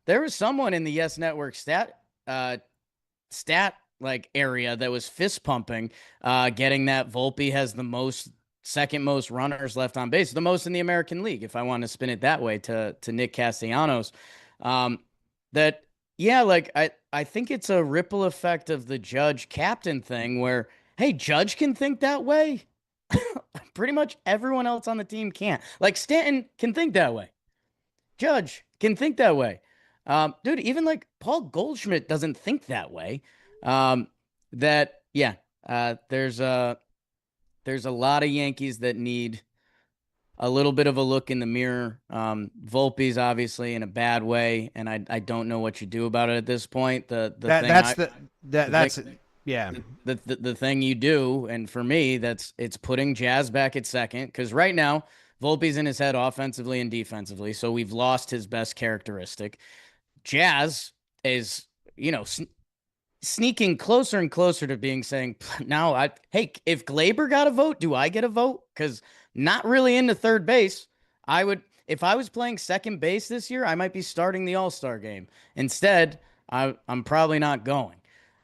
there was someone in the Yes Network stat like area that was fist pumping, getting that Volpe has the second most runners left on base, the most in the American League, if I want to spin it that way to Nick Castellanos. That yeah, like I think it's a ripple effect of the Judge captain thing where, hey, Judge can think that way. Pretty much everyone else on the team can't. Like Stanton can think that way. Judge can think that way. Dude, even like Paul Goldschmidt doesn't think that way. There's a lot of Yankees that need a little bit of a look in the mirror. Volpe's obviously in a bad way, and I don't know what you do about it at this point. The thing you do, and for me, it's putting Jazz back at second, because right now Volpe's in his head offensively and defensively, so we've lost his best characteristic. Jazz is, sneaking closer and closer to being saying now, hey, if Glaber got a vote, do I get a vote? Because not really into third base. If I was playing second base this year, I might be starting the All-Star game. Instead, I'm probably not going.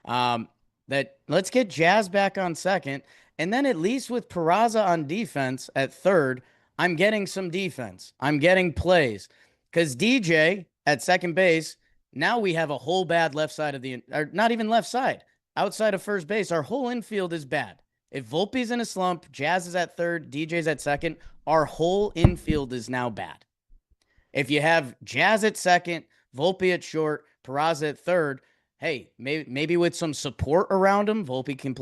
Let's get Jazz back on second, and then at least with Peraza on defense at third, I'm getting some defense. I'm getting plays. Because DJ at second base, now we have a whole bad left side of or not even left side. Outside of first base, our whole infield is bad. If Volpe's in a slump, Jazz is at third, DJ's at second, our whole infield is now bad. If you have Jazz at second, Volpe at short, Peraza at third, hey, maybe with some support around him, Volpe can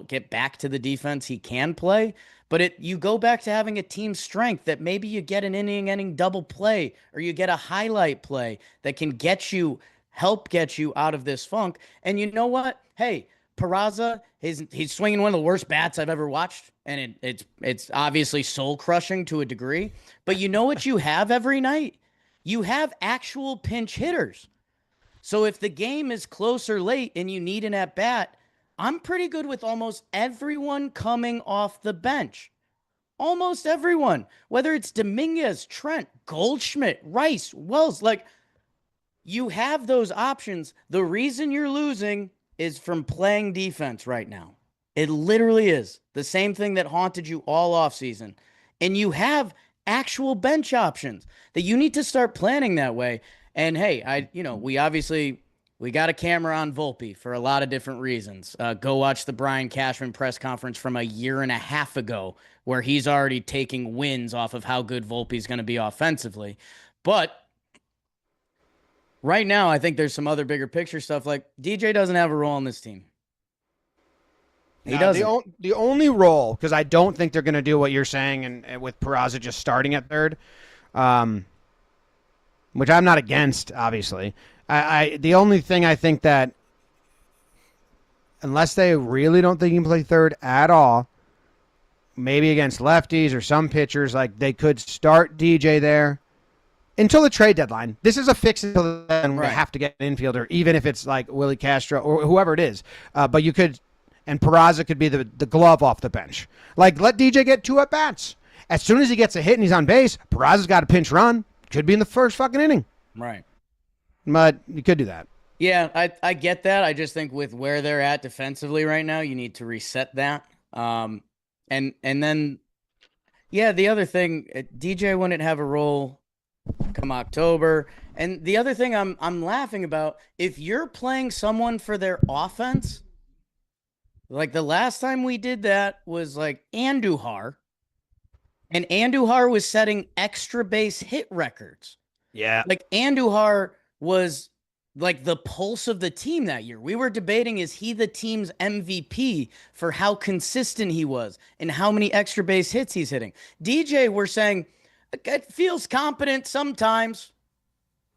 get back to the defense he can play. But you go back to having a team strength that maybe you get an inning double play, or you get a highlight play that can help get you out of this funk. And you know what? Hey, Peraza, he's swinging one of the worst bats I've ever watched, and it's obviously soul crushing to a degree. But you know what you have every night? You have actual pinch hitters. So if the game is close or late and you need an at bat, I'm pretty good with almost everyone coming off the bench. Almost everyone, whether it's Dominguez, Trent, Goldschmidt, Rice, Wells, you have those options. The reason you're losing is from playing defense right now. It literally is the same thing that haunted you all offseason. And you have actual bench options that you need to start planning that way. And hey, we got a camera on Volpe for a lot of different reasons. Go watch the Brian Cashman press conference from a year and a half ago, where he's already taking wins off of how good Volpe's going to be offensively. But right now, I think there's some other bigger picture stuff. Like DJ doesn't have a role on this team. He doesn't. The only role, because I don't think they're going to do what you're saying, and with Peraza just starting at third, which I'm not against, obviously. The only thing I think that, unless they really don't think he can play third at all, maybe against lefties or some pitchers, like they could start DJ there until the trade deadline. This is a fix until then. Right. They have to get an infielder, even if it's like Willie Castro or whoever it is. But you could, and Peraza could be the glove off the bench. Like, let DJ get 2 at bats. As soon as he gets a hit and he's on base, Peraza's got a pinch run. Could be in the first fucking inning. Right. But you could do that. Yeah, I get that. I just think with where they're at defensively right now, you need to reset that. And then, yeah, the other thing, DJ wouldn't have a role come October. And the other thing I'm laughing about, if you're playing someone for their offense, like the last time we did that was like Andujar, and Andujar was setting extra base hit records. Yeah. Like Andujar was like the pulse of the team that year. We were debating, is he the team's MVP for how consistent he was and how many extra base hits he's hitting? DJ, we're saying, it feels competent sometimes.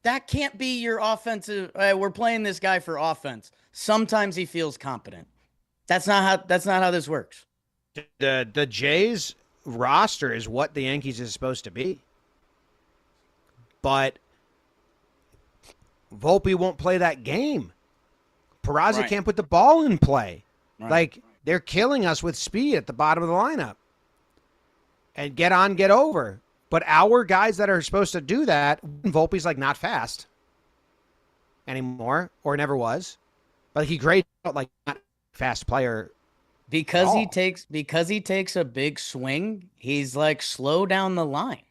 That can't be your offensive. We're playing this guy for offense. Sometimes he feels competent. That's not how this works. The Jays roster is what the Yankees is supposed to be. But Volpe won't play that game. Peraza can't put the ball in play. Right. Like, they're killing us with speed at the bottom of the lineup. And get on, get over. But our guys that are supposed to do that, Volpe's like not fast anymore, or never was. But he grades out like not a fast player. Because he takes a big swing, he's like slow down the line.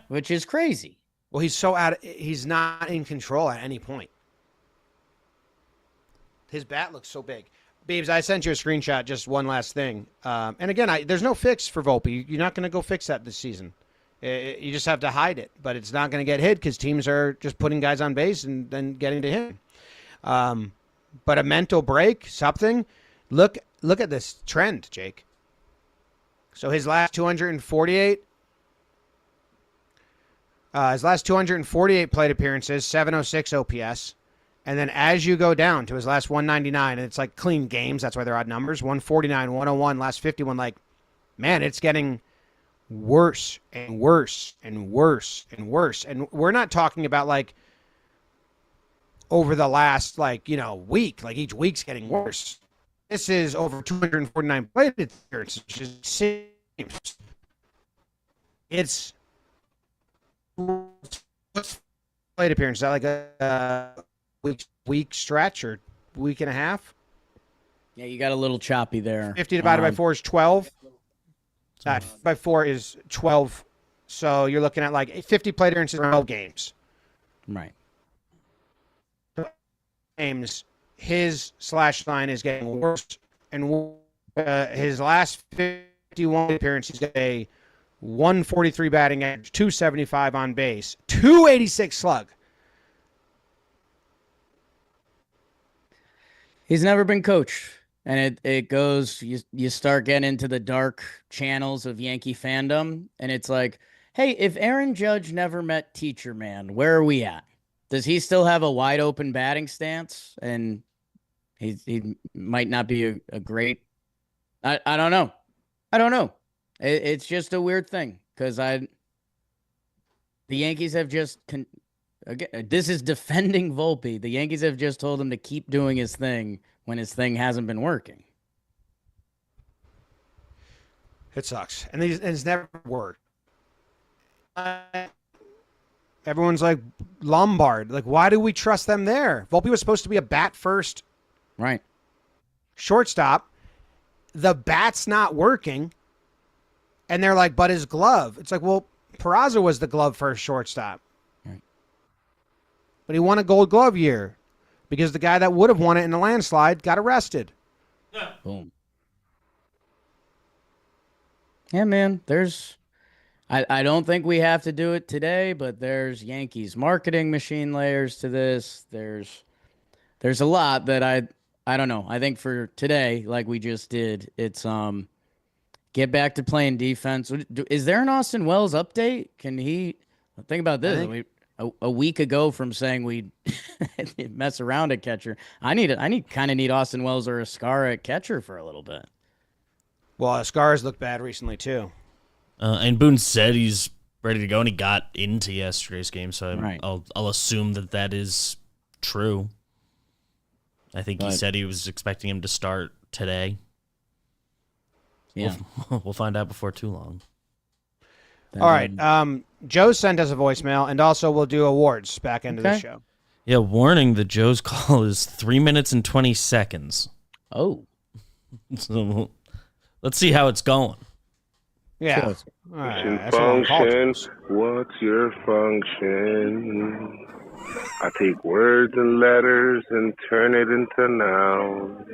Which is crazy. Well, he's not in control at any point. His bat looks so big. Beebs, I sent you a screenshot, just one last thing. And again, there's no fix for Volpe. You're not going to go fix that this season. You just have to hide it. But it's not going to get hit because teams are just putting guys on base and then getting to him. But a mental break, something. Look at this trend, Jake. So his last 248 plate appearances, 706 OPS. And then as you go down to his last 199, and it's like clean games, that's why they're odd numbers, 149, 101, last 51, like, man, it's getting worse and worse and worse and worse. And we're not talking about, like, over the last, like, week. Like, each week's getting worse. This is over 249 plate appearances, which is insane. It's plate appearance. Is that like a week stretch or week and a half? Yeah, you got a little choppy there. 50 divided by 4 is 12. That by 4 is 12. So you're looking at like 50 plate appearances in 12 games. Right. Games, his slash line is getting worse and worse. His last 51 appearances, he's got a 143 batting average, 275 on base, 286 slug. He's never been coached. And it goes, you start getting into the dark channels of Yankee fandom. And it's like, hey, if Aaron Judge never met Teacher Man, where are we at? Does he still have a wide open batting stance? And he might not be a great, I don't know. I don't know. It's just a weird thing because the Yankees have just, again, this is defending Volpe. The Yankees have just told him to keep doing his thing when his thing hasn't been working. It sucks. And it's never worked. Everyone's like, Lombard. Like, why do we trust them there? Volpe was supposed to be a bat first. Right. Shortstop. The bat's not working. And they're like, but his glove. It's like, well, Peraza was the glove first shortstop. Right. But he won a Gold Glove year because the guy that would have won it in a landslide got arrested. Boom. Yeah, man, I don't think we have to do it today, but there's Yankees marketing machine layers to this. There's a lot that I don't know. I think for today, like we just did, it's get back to playing defense. Is there an Austin Wells update? Can he think about this? A week ago from saying we'd mess around at catcher. I kind of need Austin Wells or Escarra at catcher for a little bit. Well, Escarra's looked bad recently too. And Boone said he's ready to go, and he got into yesterday's game, so I'll assume that is true. I think he said he was expecting him to start today. Yeah. We'll find out before too long. All right. Joe sent us a voicemail, and also we'll do awards back into the show. Yeah, warning, the Joe's call is 3 minutes and 20 seconds. Oh. So let's see how it's going. Yeah. Sure. All right. Function. What's your function? I take words and letters and turn it into nouns.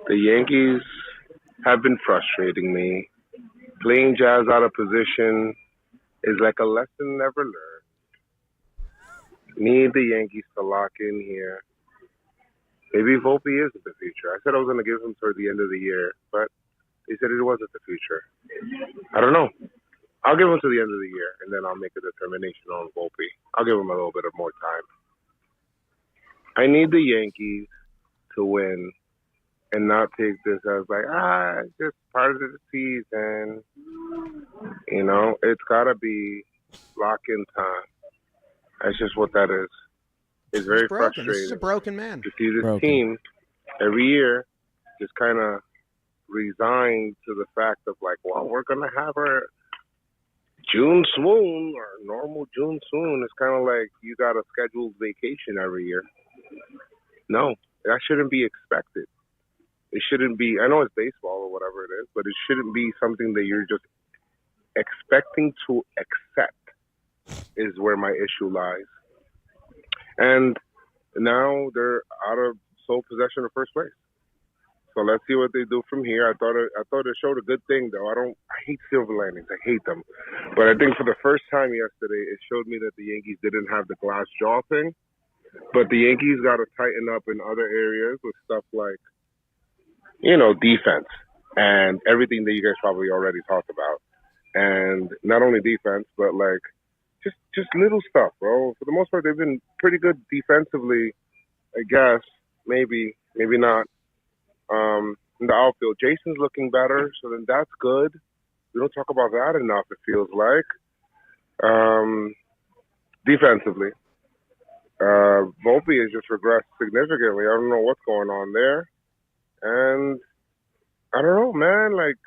The Yankees have been frustrating me. Playing Jazz out of position is like a lesson never learned. Need the Yankees to lock in here. Maybe Volpe is the future. I said I was going to give him toward the end of the year, but they said it wasn't the future. I don't know. I'll give him to the end of the year, and then I'll make a determination on Volpe. I'll give him a little bit of more time. I need the Yankees to win and not take this as like, it's just part of the season. You know, it's got to be lock-in time. That's just what that is. It's very frustrating. This is a broken man. To see this team every year just kind of resigned to the fact of like, well, we're going to have our June swoon or normal June swoon. It's kind of like you got a scheduled vacation every year. No, that shouldn't be expected. It shouldn't be, I know it's baseball or whatever it is, but it shouldn't be something that you're just expecting to accept is where my issue lies. And now they're out of sole possession of first place. So let's see what they do from here. I thought it showed a good thing, though. I hate silver linings. I hate them. But I think for the first time yesterday, it showed me that the Yankees didn't have the glass jaw thing. But the Yankees got to tighten up in other areas with stuff like, defense and everything that you guys probably already talked about. And not only defense, but like just little stuff, bro. For the most part, they've been pretty good defensively, I guess. Maybe not. In the outfield, Jason's looking better, so then that's good. We don't talk about that enough, it feels like. Defensively, Volpe has just regressed significantly. I don't know what's going on there. And I don't know, man, like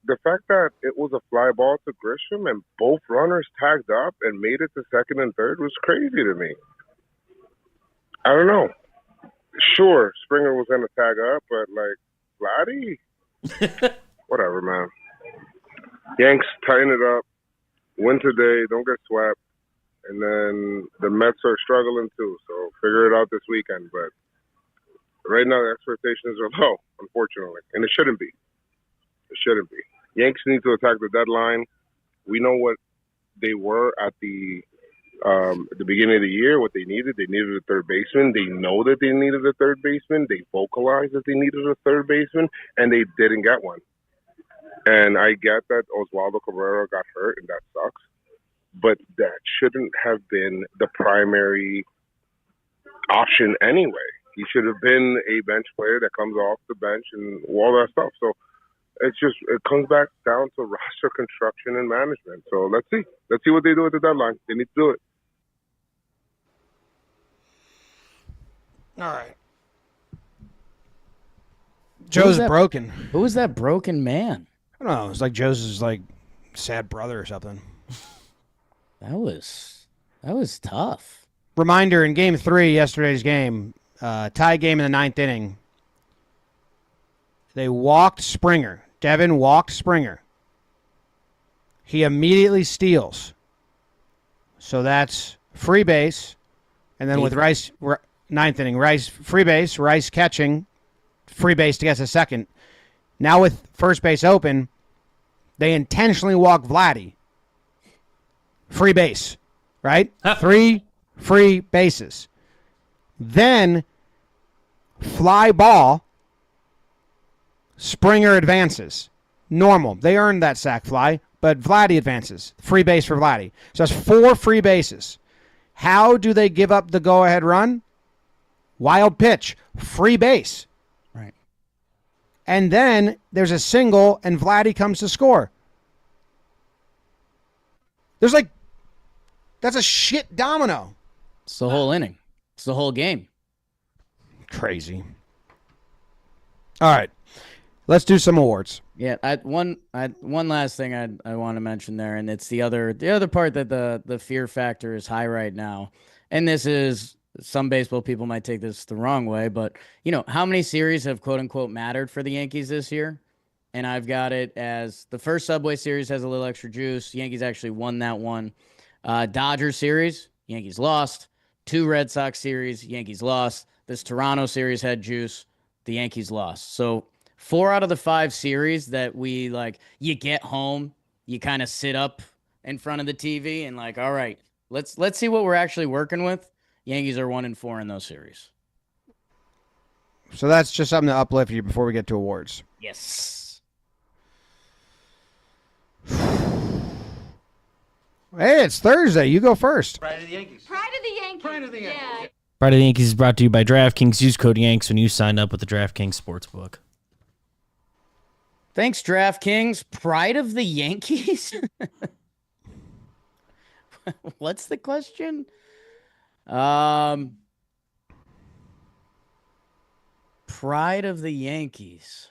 the fact that it was a fly ball to Grisham and both runners tagged up and made it to second and third was crazy to me. I don't know. Sure, Springer was going to tag up, but like Vladdy, whatever, man. Yanks tighten it up, win today, don't get swept, and then the Mets are struggling too. So figure it out this weekend. But right now, the expectations are low, unfortunately, and it shouldn't be. It shouldn't be. Yanks need to attack the deadline. We know what they were at the beginning of the year, what they needed. They needed a third baseman. They know that they needed a third baseman. They vocalized that they needed a third baseman, and they didn't get one. And I get that Oswaldo Cabrera got hurt, and that sucks. But that shouldn't have been the primary option anyway. He should have been a bench player that comes off the bench and all that stuff. So it comes back down to roster construction and management. So let's see what they do at the deadline. They need to do it. All right. Joe's broken. Who is that broken man? I don't know. It's like Joe's sad brother or something. That was tough. Reminder, in Game 3, yesterday's game, tie game in the ninth inning, they walked Springer. Devin walked Springer. He immediately steals. So that's free base. And then with Rice, ninth inning, Rice, free base, Rice catching, free base to get a second. Now with first base open, they intentionally walk Vladdy. Free base, right? 3 free bases. Then fly ball, Springer advances. Normal. They earned that sac fly, but Vladdy advances. Free base for Vladdy. So that's 4 free bases. How do they give up the go-ahead run? Wild pitch. Free base. Right. And then there's a single, and Vladdy comes to score. That's a shit domino. It's the whole inning. It's the whole game. Crazy. All right. Let's do some awards. Yeah, one last thing I want to mention there, and it's the other part that the fear factor is high right now. And this is, some baseball people might take this the wrong way, but how many series have quote unquote mattered for the Yankees this year? And I've got it as the first Subway Series has a little extra juice. Yankees actually won that one. Dodgers series, Yankees lost. 2 Red Sox series, Yankees lost. This Toronto series had juice. The Yankees lost. So 4 out of the 5 series that we you get home, you kind of sit up in front of the TV and all right, let's see what we're actually working with. Yankees are 1-4 in those series. So that's just something to uplift you before we get to awards. Yes. Hey, it's Thursday. You go first. Pride of the Yankees. Pride of the Yankees. Pride of the Yankees. Yeah. Pride of the Yankees is brought to you by DraftKings. Use code Yanks when you sign up with the DraftKings Sportsbook. Thanks, DraftKings. Pride of the Yankees? What's the question? Pride of the Yankees.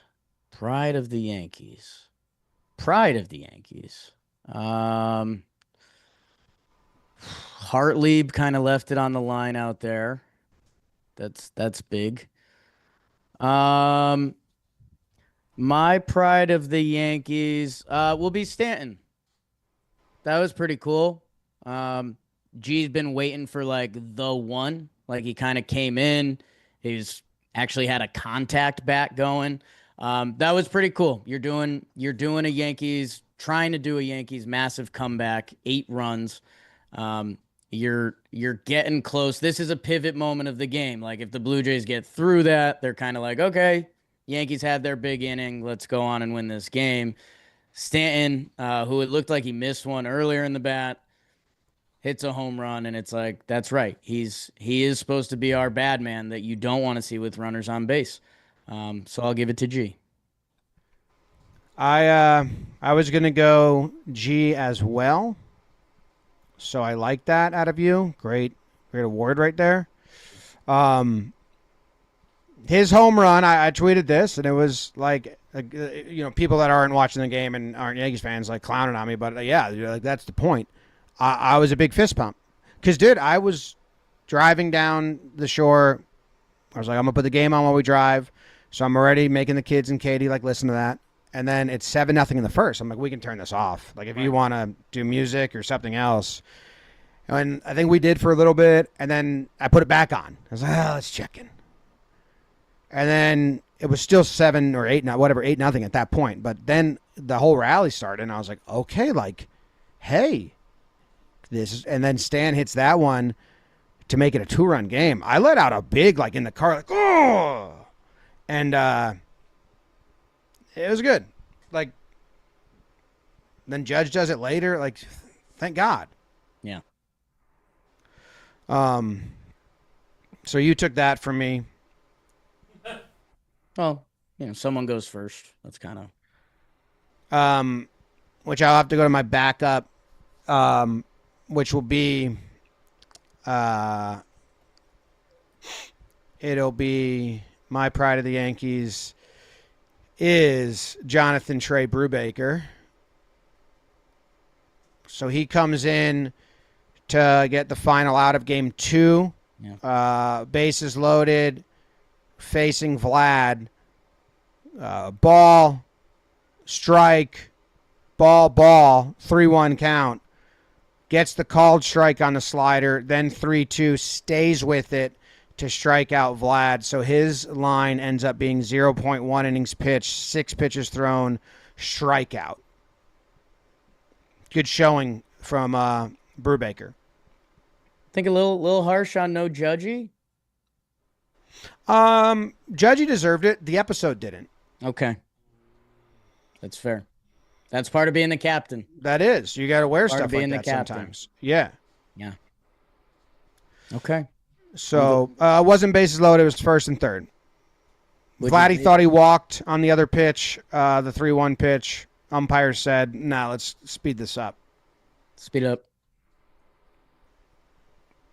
Pride of the Yankees. Pride of the Yankees. Hartlieb kind of left it on the line out there. That's big. My pride of the Yankees will be Stanton. That was pretty cool. G's been waiting for the one. He kind of came in. He's actually had a contact bat going. That was pretty cool. You're doing a Yankees, trying to do a Yankees massive comeback, 8 runs. You're getting close. This is a pivot moment of the game. If the Blue Jays get through that, they're kind of okay, Yankees had their big inning. Let's go on and win this game. Stanton, who it looked like he missed one earlier in the bat, hits a home run, and it's that's right. He is supposed to be our bad man that you don't want to see with runners on base. So I'll give it to G. I was gonna go G as well. So I like that out of you. Great award right there. His home run, I tweeted this, and it was people that aren't watching the game and aren't Yankees fans clowning on me, but yeah, that's the point. I was a big fist pump because, dude, I was driving down the shore. I was I'm gonna put the game on while we drive, so I'm already making the kids and Katie listen to that. And then it's 7-0 in the first. I'm we can turn this off. If you want to do music or something else. And I think we did for a little bit, and then I put it back on. I was let's check in. And then it was still 7 or 8, whatever, 8-0 at that point. But then the whole rally started, and I was okay, hey, this is. And then Stan hits that one to make it a 2-run game. I let out a big in the car, oh, and it was good. Then Judge does it later. Thank God. Yeah. So you took that from me. Well, someone goes first. That's kind of. Which I'll have to go to my backup, which will be, it'll be my pride of the Yankees is Jonathan Trey Brubaker. So he comes in to get the final out of game 2. Yeah. Bases loaded, facing Vlad. Ball, strike, ball, 3-1 count. Gets the called strike on the slider, then 3-2, stays with it to strike out Vlad. So his line ends up being 0.1 innings pitched, 6 pitches thrown, strikeout. Good showing from Brubaker. Think a little harsh on no Judgy? Judgy deserved it. The episode didn't. Okay. That's fair. That's part of being the captain. That is. You got to wear Part stuff of being like the that captain. sometimes. Yeah. Yeah. Okay. So, wasn't bases loaded. It was first and third. Vladdy thought he walked on the other pitch, the 3-1 pitch. Umpire said, let's speed this up. Speed up.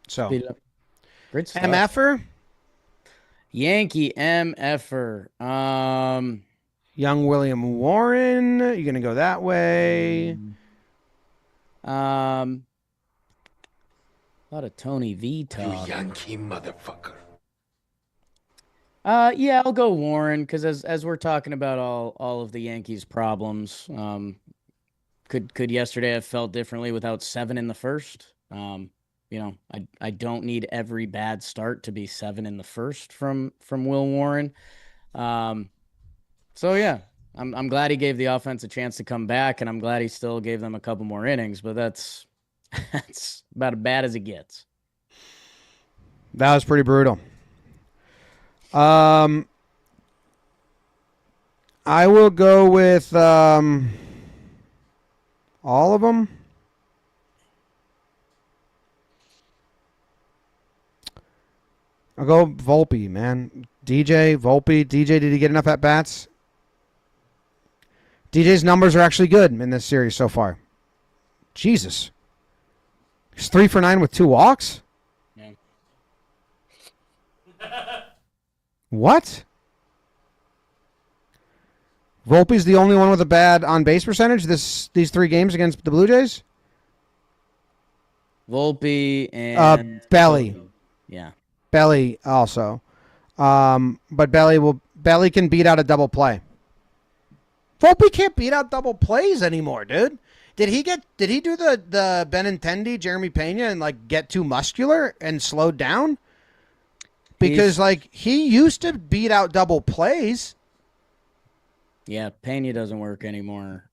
So Speed it up. Great stuff. MFer, Yankee MFer. young William Warren. You're gonna go that way. A lot of Tony V talk. Yankee motherfucker. Yeah, I'll go Warren because as we're talking about all of the Yankees' problems, could yesterday have felt differently without 7 in the first? I don't need every bad start to be 7 in the first from Will Warren. So yeah, I'm glad he gave the offense a chance to come back, and I'm glad he still gave them a couple more innings. But that's about as bad as it gets. That was pretty brutal. I will go with all of them. I'll go Volpe, man. Volpe. DJ, did he get enough at bats? DJ's numbers are actually good in this series so far. Jesus. He's 3 for 9 with 2 walks? Yeah. What? Volpe's the only one with a bad on-base percentage these 3 games against the Blue Jays? Volpe and Belly. Yeah. Belly also. But Belly can beat out a double play. Volpe can't beat out double plays anymore, dude. Did he do the Benintendi, Jeremy Pena, and like get too muscular and slowed down? Because he used to beat out double plays. Yeah, Pena doesn't work anymore.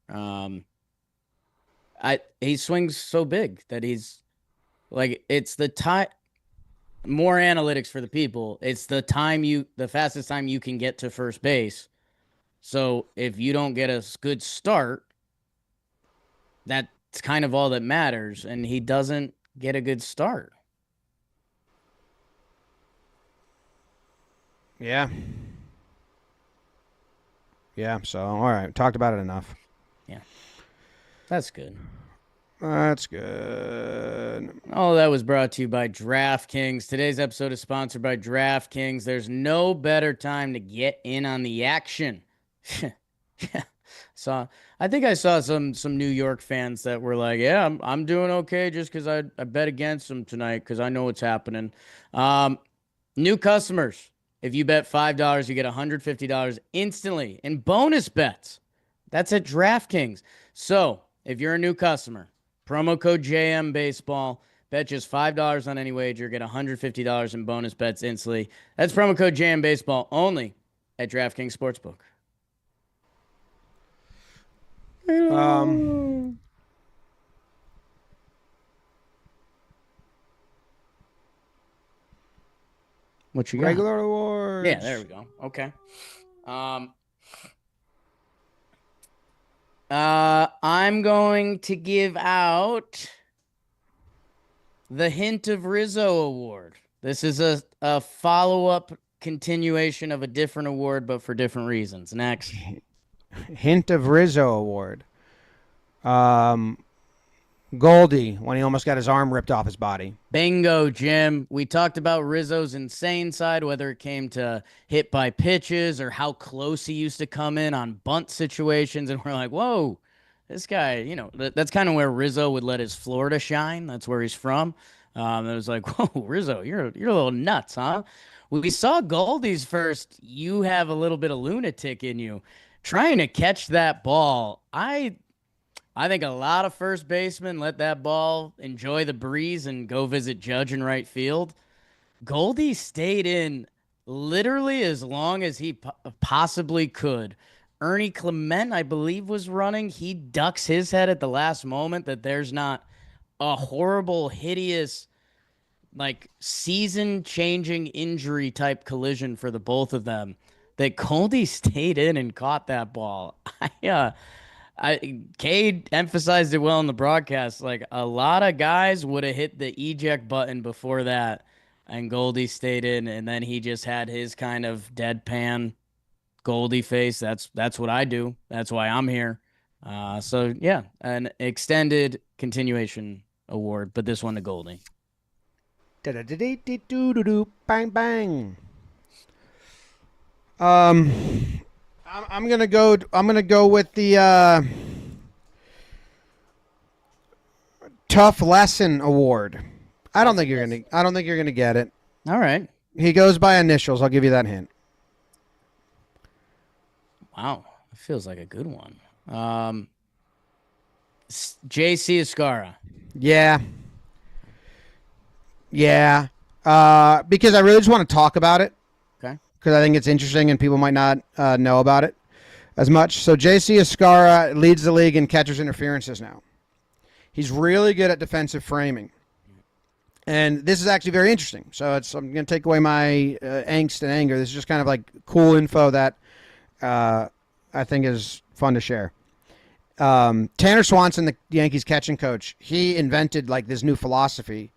He swings so big that he's like, it's the time. More analytics for the people. It's the fastest time you can get to first base. So if you don't get a good start, that's kind of all that matters. And he doesn't get a good start. Yeah. Yeah, so, all right. Talked about it enough. Yeah. That's good. That's good. Oh, that was brought to you by DraftKings. Today's episode is sponsored by DraftKings. There's no better time to get in on the action. Yeah. I think I saw some New York fans that were like, yeah, I'm doing okay just because I bet against them tonight because I know what's happening. New customers, if you bet $5, you get $150 instantly in bonus bets. That's at DraftKings. So if you're a new customer, promo code JM Baseball, bet just $5 on any wager, get $150 in bonus bets instantly. That's promo code JM Baseball only at DraftKings Sportsbook. What you got? Regular awards. Yeah, there we go. Okay. I'm going to give out the Hint of Rizzo Award. This is a follow-up continuation of a different award, but for different reasons. Next. Hint of Rizzo Award. Goldy, when he almost got his arm ripped off his body. Bingo, Jim. We talked about Rizzo's insane side, whether it came to hit by pitches or how close he used to come in on bunt situations. And we're like, whoa, this guy, that's kind of where Rizzo would let his Florida shine. That's where he's from. It was like, whoa, Rizzo, you're a little nuts, huh? We saw Goldy's first. You have a little bit of lunatic in you. Trying to catch that ball, I think a lot of first basemen let that ball enjoy the breeze and go visit Judge in right field. Goldy stayed in literally as long as he possibly could. Ernie Clement, I believe, was running. He ducks his head at the last moment that there's not a horrible, hideous, season-changing injury type collision for the both of them. That Goldy stayed in and caught that ball. Cade emphasized it well in the broadcast. Like, a lot of guys would have hit the eject button before that, and Goldy stayed in, and then he just had his kind of deadpan Goldy face. That's what I do. That's why I'm here. So yeah, an extended continuation award, but this one to Goldy. Bang bang. I'm gonna go. I'm gonna go with the Tough Lesson Award. I don't think you're gonna get it. All right. He goes by initials. I'll give you that hint. Wow, it feels like a good one. JC Escarra. Yeah. Yeah. Because I really just want to talk about it. Okay. Because I think it's interesting and people might not know about it as much. So JC Escarra leads the league in catcher's interferences now. He's really good at defensive framing. And this is actually very interesting. So I'm going to take away my angst and anger. This is just kind of like cool info that I think is fun to share. Tanner Swanson, the Yankees catching coach, he invented like this new philosophy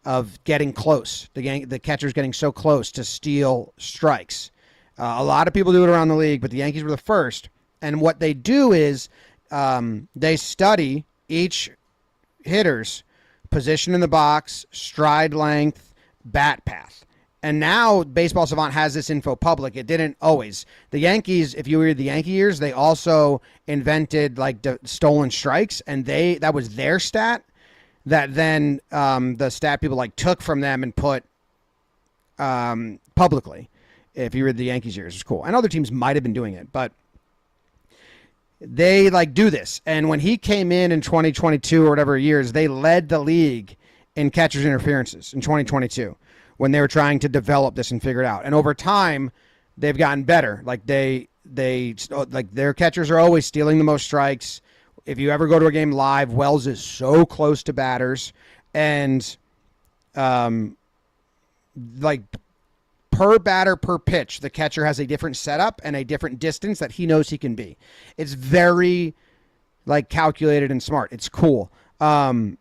of getting close. The catcher's getting so close to steal strikes. A lot of people do it around the league, but the Yankees were the first. And what they do is they study each hitter's position in the box, stride length, bat path. And now Baseball Savant has this info public. It didn't always. The Yankees, if you read the Yankee years, they also invented like stolen strikes, and that was their stat that then the stat people like took from them and put publicly. If you read the Yankees years, it's cool. And other teams might have been doing it, but they like do this. And when he came in 2022 or whatever years, they led the league in catcher's interferences in 2022 when they were trying to develop this and figure it out. And over time, they've gotten better. Like they like their catchers are always stealing the most strikes. If you ever go to a game live, Wells is so close to batters, and like per batter, per pitch, the catcher has a different setup and a different distance that he knows he can be. It's very like calculated and smart. It's cool. The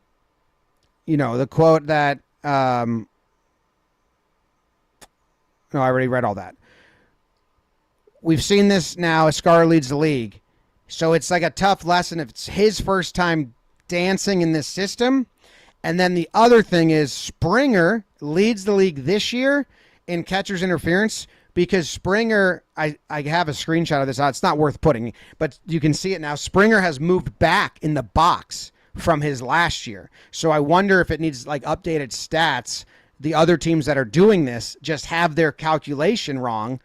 quote that no, I already read all that. We've seen this now. Escarra leads the league. So it's like a tough lesson if it's his first time dancing in this system. And then the other thing is Springer leads the league this year in catcher's interference because Springer, I have a screenshot of this. It's not worth putting, but you can see it now. Springer has moved back in the box from his last year. So I wonder if it needs like updated stats. The other teams that are doing this just have their calculation wrong,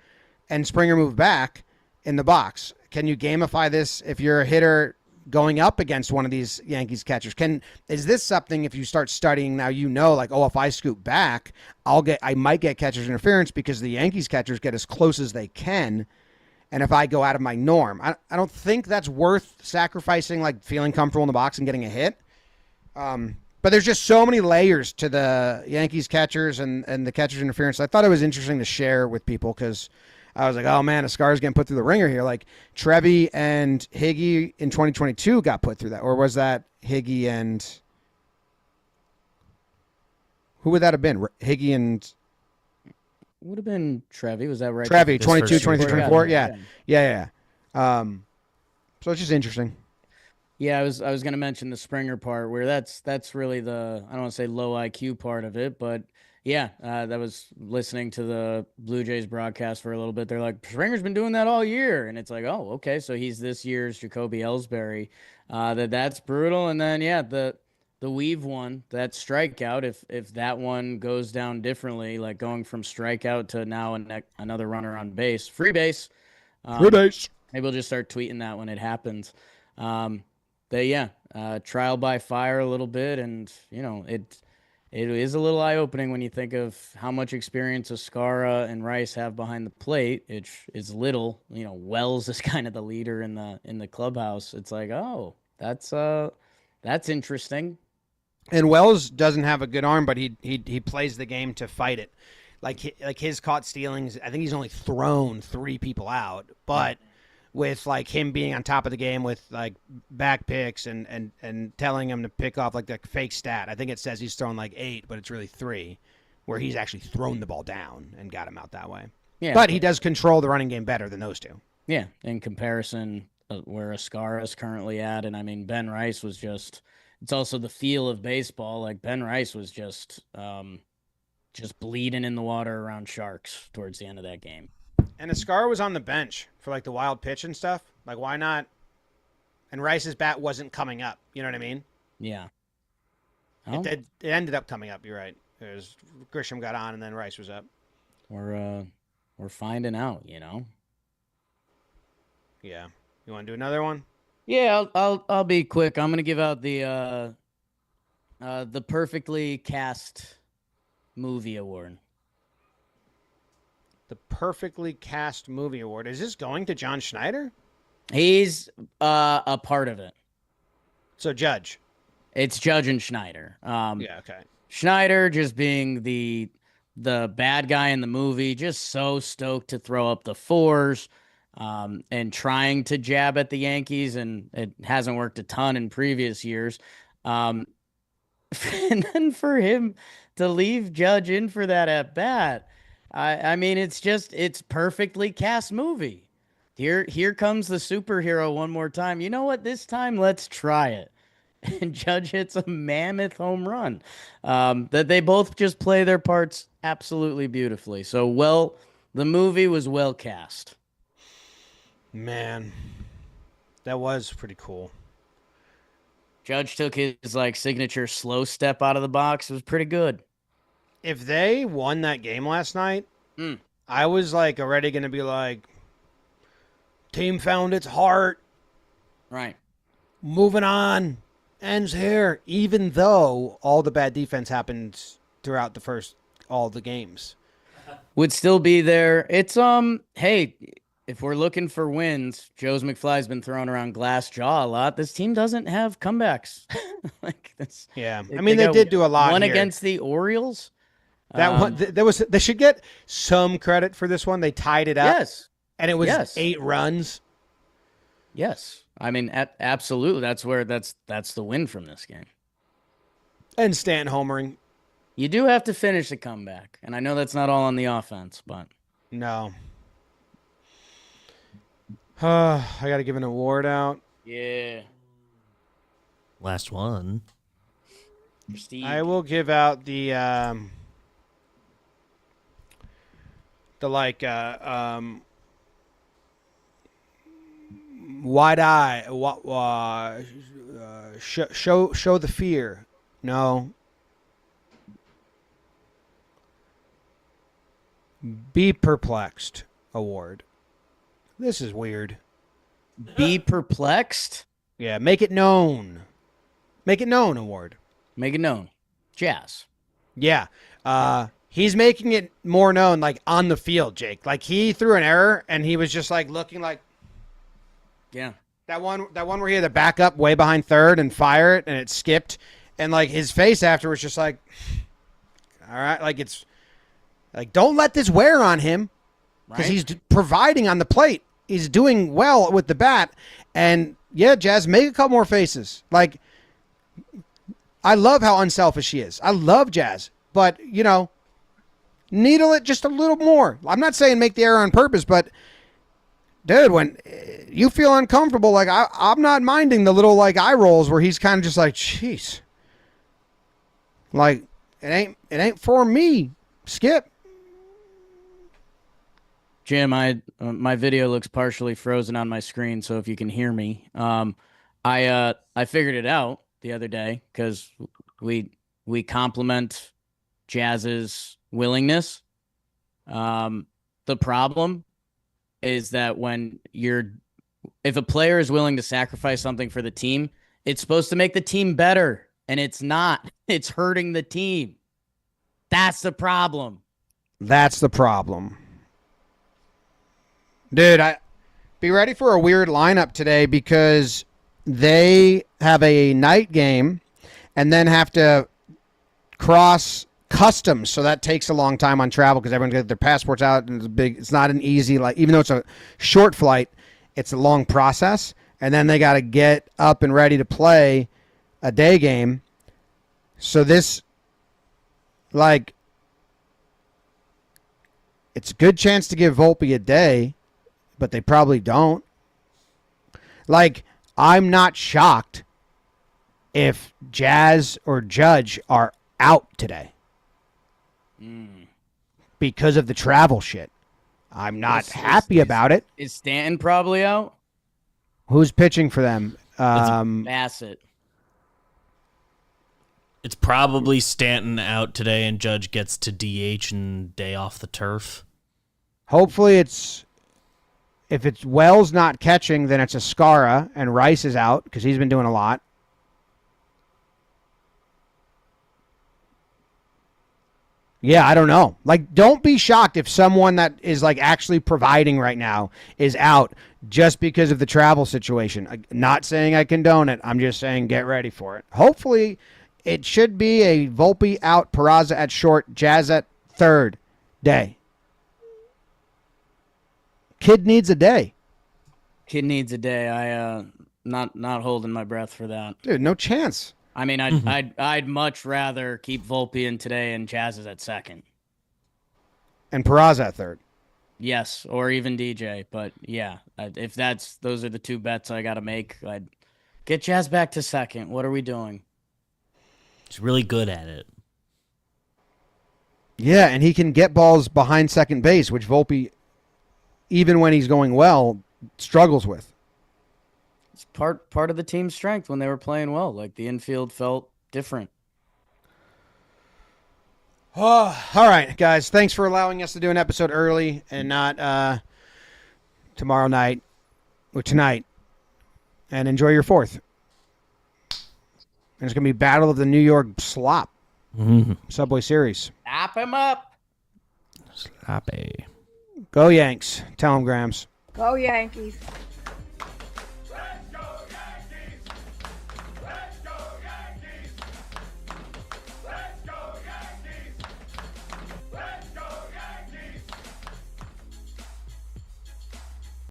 and Springer moved back in the box. Can you gamify this if you're a hitter going up against one of these Yankees catchers? Is this something if you start studying now, like, oh, if I scoop back, I might get catcher's interference because the Yankees catchers get as close as they can, and if I go out of my norm, I don't think that's worth sacrificing like feeling comfortable in the box and getting a hit. But there's just so many layers to the Yankees catchers and the catcher's interference. I thought it was interesting to share with people because I was like, oh, man, Escarra's getting put through the ringer here. Like Trevi and Higgy in 2022 got put through that. Or was that Higgy and who would that have been? Higgy and would have been Trevi. Was that right? Trevi, 22, 23, 24. Yeah. So it's just interesting. Yeah, I was going to mention the Springer part where that's really the, I don't want to say low IQ part of it, but yeah, that was listening to the Blue Jays broadcast for a little bit. They're like, Springer's been doing that all year. And it's like, oh, okay. So he's this year's Jacoby Ellsbury. That's brutal. And then, yeah, the weave one, that strikeout, if that one goes down differently, like going from strikeout to now another runner on base, free base. Maybe we'll just start tweeting that when it happens. Trial by fire a little bit. And, it is a little eye-opening when you think of how much experience Escarra and Rice have behind the plate. It is little. Wells is kind of the leader in the clubhouse. It's like, oh, that's interesting. And Wells doesn't have a good arm, but he plays the game to fight it. Like his caught stealings, I think he's only thrown 3 people out, but with like him being on top of the game with like back picks and telling him to pick off like the fake stat. I think it says he's thrown like 8, but it's really 3, where he's actually thrown the ball down and got him out that way. Yeah, but he does control the running game better than those two. Yeah, in comparison, where Escarra is currently at, and I mean Ben Rice was just. It's also the feel of baseball. Like Ben Rice was just just bleeding in the water around sharks towards the end of that game. And Escarra was on the bench for like the wild pitch and stuff. Like, why not? And Rice's bat wasn't coming up. You know what I mean? Yeah. It ended up coming up. You're right. It was Grisham got on and then Rice was up. We're finding out, Yeah. You want to do another one? Yeah, I'll be quick. I'm gonna give out the perfectly cast movie award. The perfectly cast movie award. Is this going to John Schneider? He's a part of it. So Judge. It's Judge and Schneider. Yeah, okay. Schneider just being the bad guy in the movie, just so stoked to throw up the fours, and trying to jab at the Yankees, and it hasn't worked a ton in previous years. And then for him to leave Judge in for that at bat, I mean, it's perfectly cast movie. Here comes the superhero one more time. You know what? This time, let's try it. And Judge hits a mammoth home run. That they both just play their parts absolutely beautifully. So, the movie was well cast. Man, that was pretty cool. Judge took his signature slow step out of the box. It was pretty good. If they won that game last night, I was like already going to be like, team found its heart. Right. Moving on. Ends here. Even though all the bad defense happened throughout all the games. Would still be there. It's, hey, if we're looking for wins, Joe's McFly's been throwing around glass jaw a lot. This team doesn't have comebacks. Like this. Yeah. I mean, they did do a lot One here. against the Orioles. That one, they should get some credit for this one. They tied it up. Yes. And it was 8 runs. Yes. I mean, absolutely. That's the win from this game. And Stanton homering. You do have to finish the comeback. And I know that's not all on the offense, but. No. I got to give an award out. Yeah. Last one. Steve. I will give out the wide eye, show the fear. No. Be perplexed award. This is weird. Be perplexed? Yeah, make it known. Make it known award. Make it known. Jazz. Yeah. He's making it more known, like, on the field, Jake. Like, he threw an error, and he was just, like, looking like... Yeah. That one where he had to back up way behind third and fire it, and it skipped. And, like, his face after was just like, all right, like, it's... Like, don't let this wear on him. Because he's providing on the plate. He's doing well with the bat. And, yeah, Jazz, make a couple more faces. Like, I love how unselfish he is. I love Jazz. But, needle it just a little more. I'm not saying make the error on purpose, but, dude, when you feel uncomfortable, like, I'm not minding the little, like, eye rolls where he's kind of just like, jeez. Like, it ain't for me, Skip. Jim, my video looks partially frozen on my screen, so if you can hear me, I figured it out the other day because we compliment Jazz's willingness. The problem is that if a player is willing to sacrifice something for the team, it's supposed to make the team better, and it's not. It's hurting the team. That's the problem. That's the problem. Dude, be ready for a weird lineup today because they have a night game and then have to cross customs. So that takes a long time on travel because everyone's got their passports out and it's not an easy, like, even though it's a short flight, it's a long process. And then they got to get up and ready to play a day game. So this, like, it's a good chance to give Volpe a day. But they probably don't. Like, I'm not shocked if Jazz or Judge are out today. because of the travel shit. I'm not happy about it. Is Stanton probably out? Who's pitching for them? Bassett. It's probably Stanton out today, and Judge gets to DH and day off the turf. Hopefully if it's Wells not catching, then it's Escarra, and Rice is out because he's been doing a lot. Yeah, I don't know. Like, don't be shocked if someone that is like actually providing right now is out just because of the travel situation. Not saying I condone it. I'm just saying get ready for it. Hopefully, it should be a Volpe out, Peraza at short, Jazz at third day. Kid needs a day. Kid needs a day. I not holding my breath for that. Dude, no chance. I mean, I'd much rather keep Volpe in today and Jazz is at second. And Peraza at third. Yes, or even DJ. But yeah, if those are the two bets I got to make, I'd get Jazz back to second. What are we doing? He's really good at it. Yeah, and he can get balls behind second base, which Volpe, even when he's going well, struggles with. It's part of the team's strength when they were playing well. Like, the infield felt different. Oh, all right, guys. Thanks for allowing us to do an episode early and not tomorrow night or tonight. And enjoy your fourth. And it's going to be Battle of the New York Slop. Subway Series. Slap him up. Sloppy. Go Yanks. Tell them, Grams. Go Yankees.